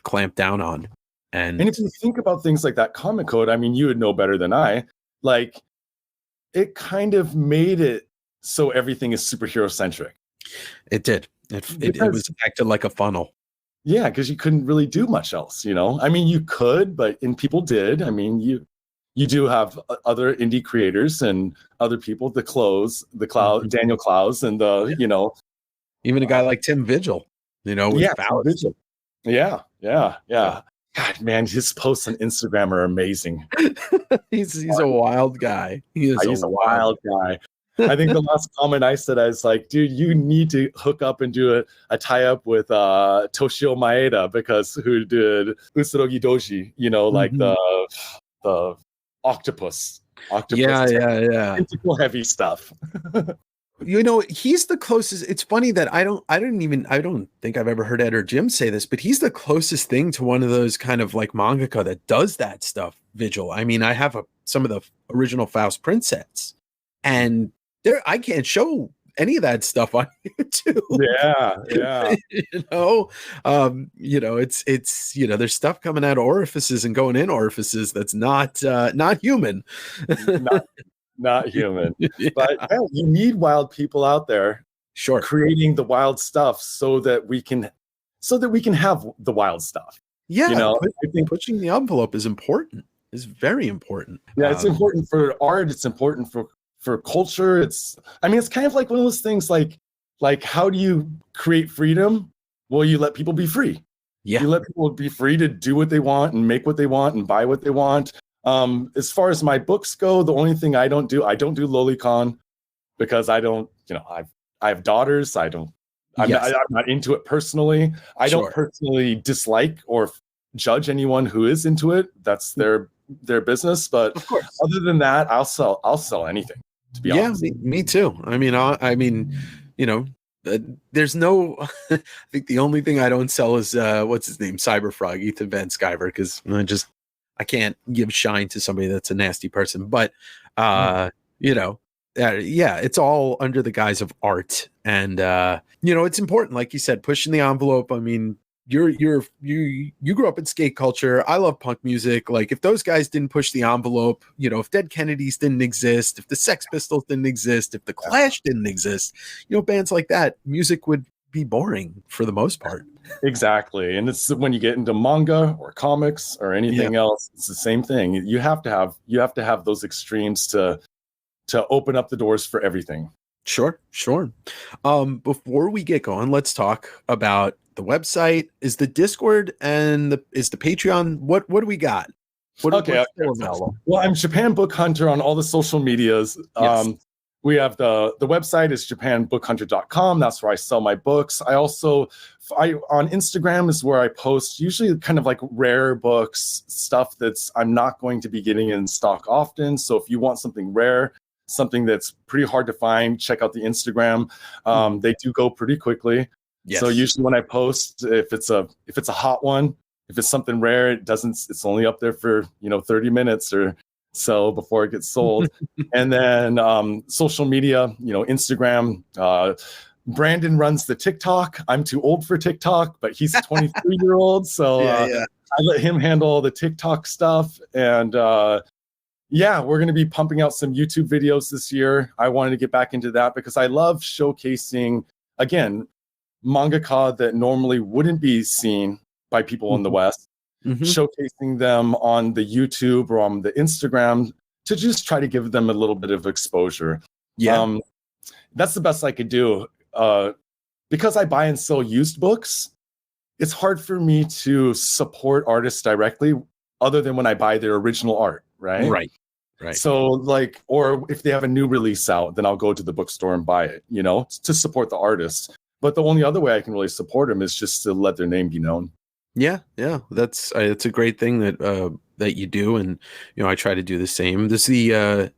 clamped down on. And if you think about things like that comic code, I mean, you would know better than I, like, it kind of made it so everything is superhero centric. It did. It was acted like a funnel. Yeah, because you couldn't really do much else, I mean, you could, and people did. I mean, you do have other indie creators and other people, Daniel Klaus, and even a guy like Tim Vigil, with Vigil. Yeah. God, man, his posts on Instagram are amazing. he's a wild guy. He's a wild guy. I think the last comment I said, I was like, dude, you need to hook up and do a tie-up with Toshio Maeda, because who did Usurogi Doji, like the octopus. Yeah. Tentacle heavy stuff. He's the closest. It's funny that I don't think I've ever heard Ed or Jim say this, but he's the closest thing to one of those kind of like mangaka that does that stuff. Vigil. I mean, I have some of the original Faust print sets, and I can't show any of that stuff on YouTube. Yeah. It's there's stuff coming out of orifices and going in orifices that's not human. Not human. But you need wild people out there creating the wild stuff so that we can have the wild stuff. I think pushing the envelope is important. Is very important. Yeah, it's important for art, it's important for culture. It's kind of like one of those things like how do you create freedom? Well, you let people be free. You let people be free to do what they want and make what they want and buy what they want. As far as my books go, the only thing I don't do lolicon, because I don't, I have daughters. I'm not into it personally. I don't personally dislike or judge anyone who is into it. That's their business. But Of course. other than that, I'll sell anything, to be honest. Me too. I mean, you know, there's no. I think the only thing I don't sell is what's his name, Cyberfrog, Ethan Van Sciver, because I can't give shine to somebody that's a nasty person. But you know, yeah, it's all under the guise of art, and you know, it's important, like you said, pushing the envelope. I mean, you grew up in skate culture. I love punk music. Like, if those guys didn't push the envelope, you know, if Dead Kennedys didn't exist, if the Sex Pistols didn't exist, if the Clash didn't exist, you know, bands like that, music would be boring for the most part. Exactly. And it's when you get into manga or comics or anything else, it's the same thing. You have to have those extremes to open up the doors for everything. Sure. Before we get going, let's talk about the website. Is the Discord and is the Patreon? What do we got? Okay. Well, I'm Japan Book Hunter on all the social medias. Yes. We have the website is japanbookhunter.com. That's where I sell my books. I on Instagram is where I post usually kind of like rare books, stuff that's I'm not going to be getting in stock often. So if you want something rare, something that's pretty hard to find, check out the Instagram. They do go pretty quickly. Yes. So usually when I post, if it's a hot one, if it's something rare, it's only up there for 30 minutes or so before it gets sold. And then social media, Instagram. Brandon runs the TikTok. I'm too old for TikTok, but he's a 23-year-old, so I let him handle all the TikTok stuff. And we're going to be pumping out some YouTube videos this year. I wanted to get back into that because I love showcasing, again, mangaka that normally wouldn't be seen by people in the West, showcasing them on the YouTube or on the Instagram to just try to give them a little bit of exposure. That's the best I could do. Because I buy and sell used books, it's hard for me to support artists directly other than when I buy their original art, right? Right. So or if they have a new release out, then I'll go to the bookstore and buy it, to support the artist. But the only other way I can really support them is just to let their name be known. Yeah. That's it's a great thing that you do, and I try to do the same. Does the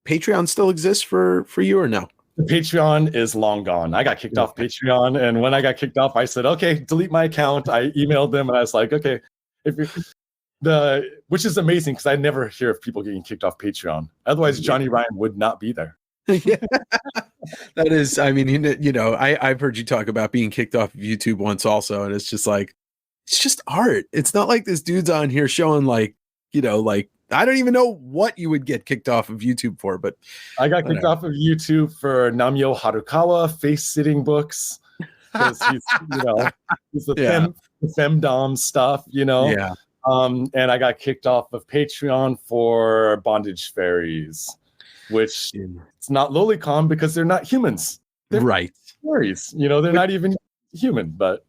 Patreon still exist for you or no? The Patreon is long gone. I got kicked off Patreon, and when I got kicked off, I said, "Okay, delete my account." I emailed them, and I was like, "Okay, which is amazing because I never hear of people getting kicked off Patreon. Otherwise, Johnny Ryan would not be there." That is, I mean, I've heard you talk about being kicked off of YouTube once also, and it's just like, it's just art. It's not like this dude's on here showing I don't even know what you would get kicked off of YouTube for, but I got kicked off of YouTube for Namio Harukawa face-sitting books because he's the femdom stuff, Yeah. And I got kicked off of Patreon for Bondage Fairies, which it's not lolicon because they're not humans. They're fairies. They're not even human. But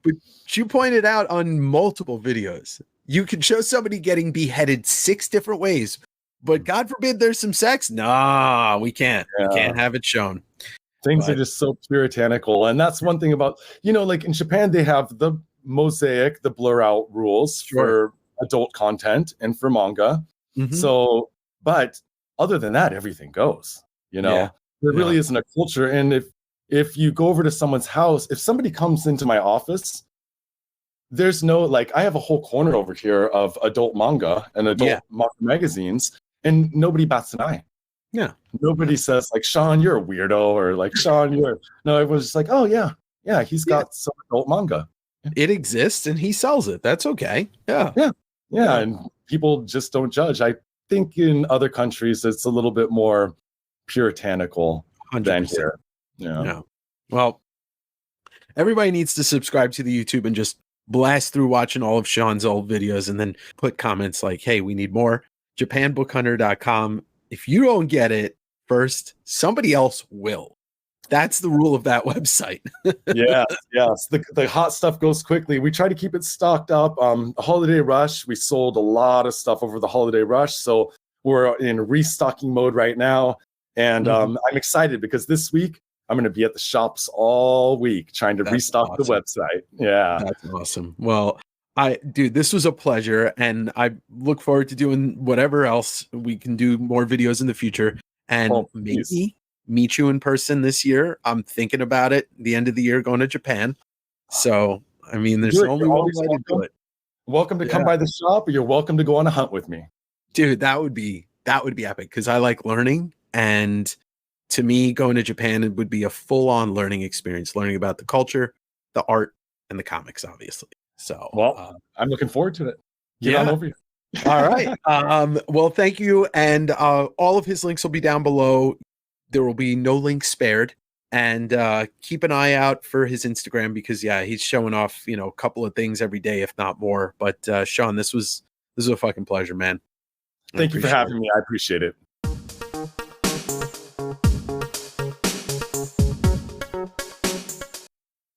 you pointed out on multiple videos, you can show somebody getting beheaded 6 different ways, but God forbid there's some sex. Nah, we can't. We can't have it shown. Things are just so puritanical. And that's one thing about, like in Japan, they have the mosaic, the blur out rules for adult content and for manga. So, but other than that, everything goes, there really isn't a culture. And if you go over to someone's house, if somebody comes into my office, there's no, I have a whole corner over here of adult manga and adult manga magazines, and nobody bats an eye. Yeah. Nobody says Shawn, you're a weirdo, or Shawn, no, everyone's just like, oh yeah, he's got some adult manga. It exists and he sells it. That's okay. Yeah. And people just don't judge. I think in other countries it's a little bit more puritanical 100%. Than here. Yeah. Well, everybody needs to subscribe to the YouTube and just blast through watching all of Shawn's old videos and then put comments like, hey, we need more. JapanBookHunter.com. If you don't get it first, somebody else will. That's the rule of that website. Yes. The hot stuff goes quickly. We try to keep it stocked up. The holiday rush, we sold a lot of stuff over the holiday rush. So we're in restocking mode right now. And I'm excited because this week I'm going to be at the shops all week trying to restock the website. Yeah. That's awesome. Well, Dude, this was a pleasure, and I look forward to doing whatever else we can do, more videos in the future, and Oh, please. maybe meet you in person this year. I'm thinking about it. The end of the year, going to Japan. So, I mean, there's Do it. only You're one always way to do welcome. it. Welcome to come Yeah. by the shop, or you're welcome to go on a hunt with me. Dude, that would be epic because I like learning, and to me, going to Japan it would be a full-on learning experience, learning about the culture, the art, and the comics, obviously. So, Well, I'm looking forward to it. Get yeah. on over here. All right. Well, thank you. And all of his links will be down below. There will be no links spared. And keep an eye out for his Instagram because, yeah, he's showing off, a couple of things every day, if not more. But Shawn, this was a fucking pleasure, man. Thank you for having me. I appreciate it.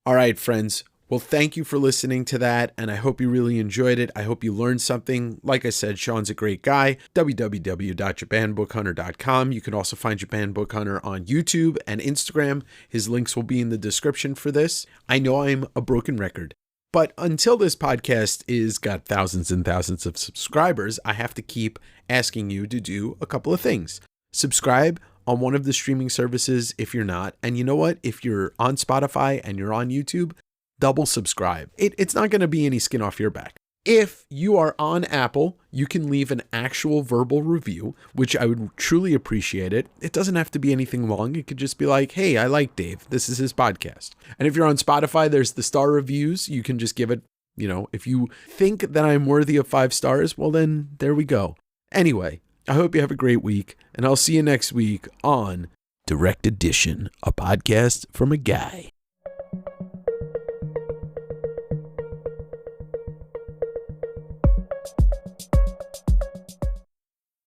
All right, friends. Well, thank you for listening to that, and I hope you really enjoyed it. I hope you learned something. Like I said, Shawn's a great guy. www.japanbookhunter.com. You can also find Japan Book Hunter on YouTube and Instagram. His links will be in the description for this. I know I'm a broken record, but until this podcast is got thousands and thousands of subscribers, I have to keep asking you to do a couple of things. Subscribe on one of the streaming services if you're not. And you know what? If you're on Spotify and you're on YouTube, double subscribe. It's not going to be any skin off your back. If you are on Apple, you can leave an actual verbal review, which I would truly appreciate it. It doesn't have to be anything long. It could just be like, hey, I like Dave. This is his podcast. And if you're on Spotify, there's the star reviews. You can just give it, if you think that I'm worthy of 5 stars, well, then there we go. Anyway, I hope you have a great week, and I'll see you next week on Direct Edition, a podcast from a guy.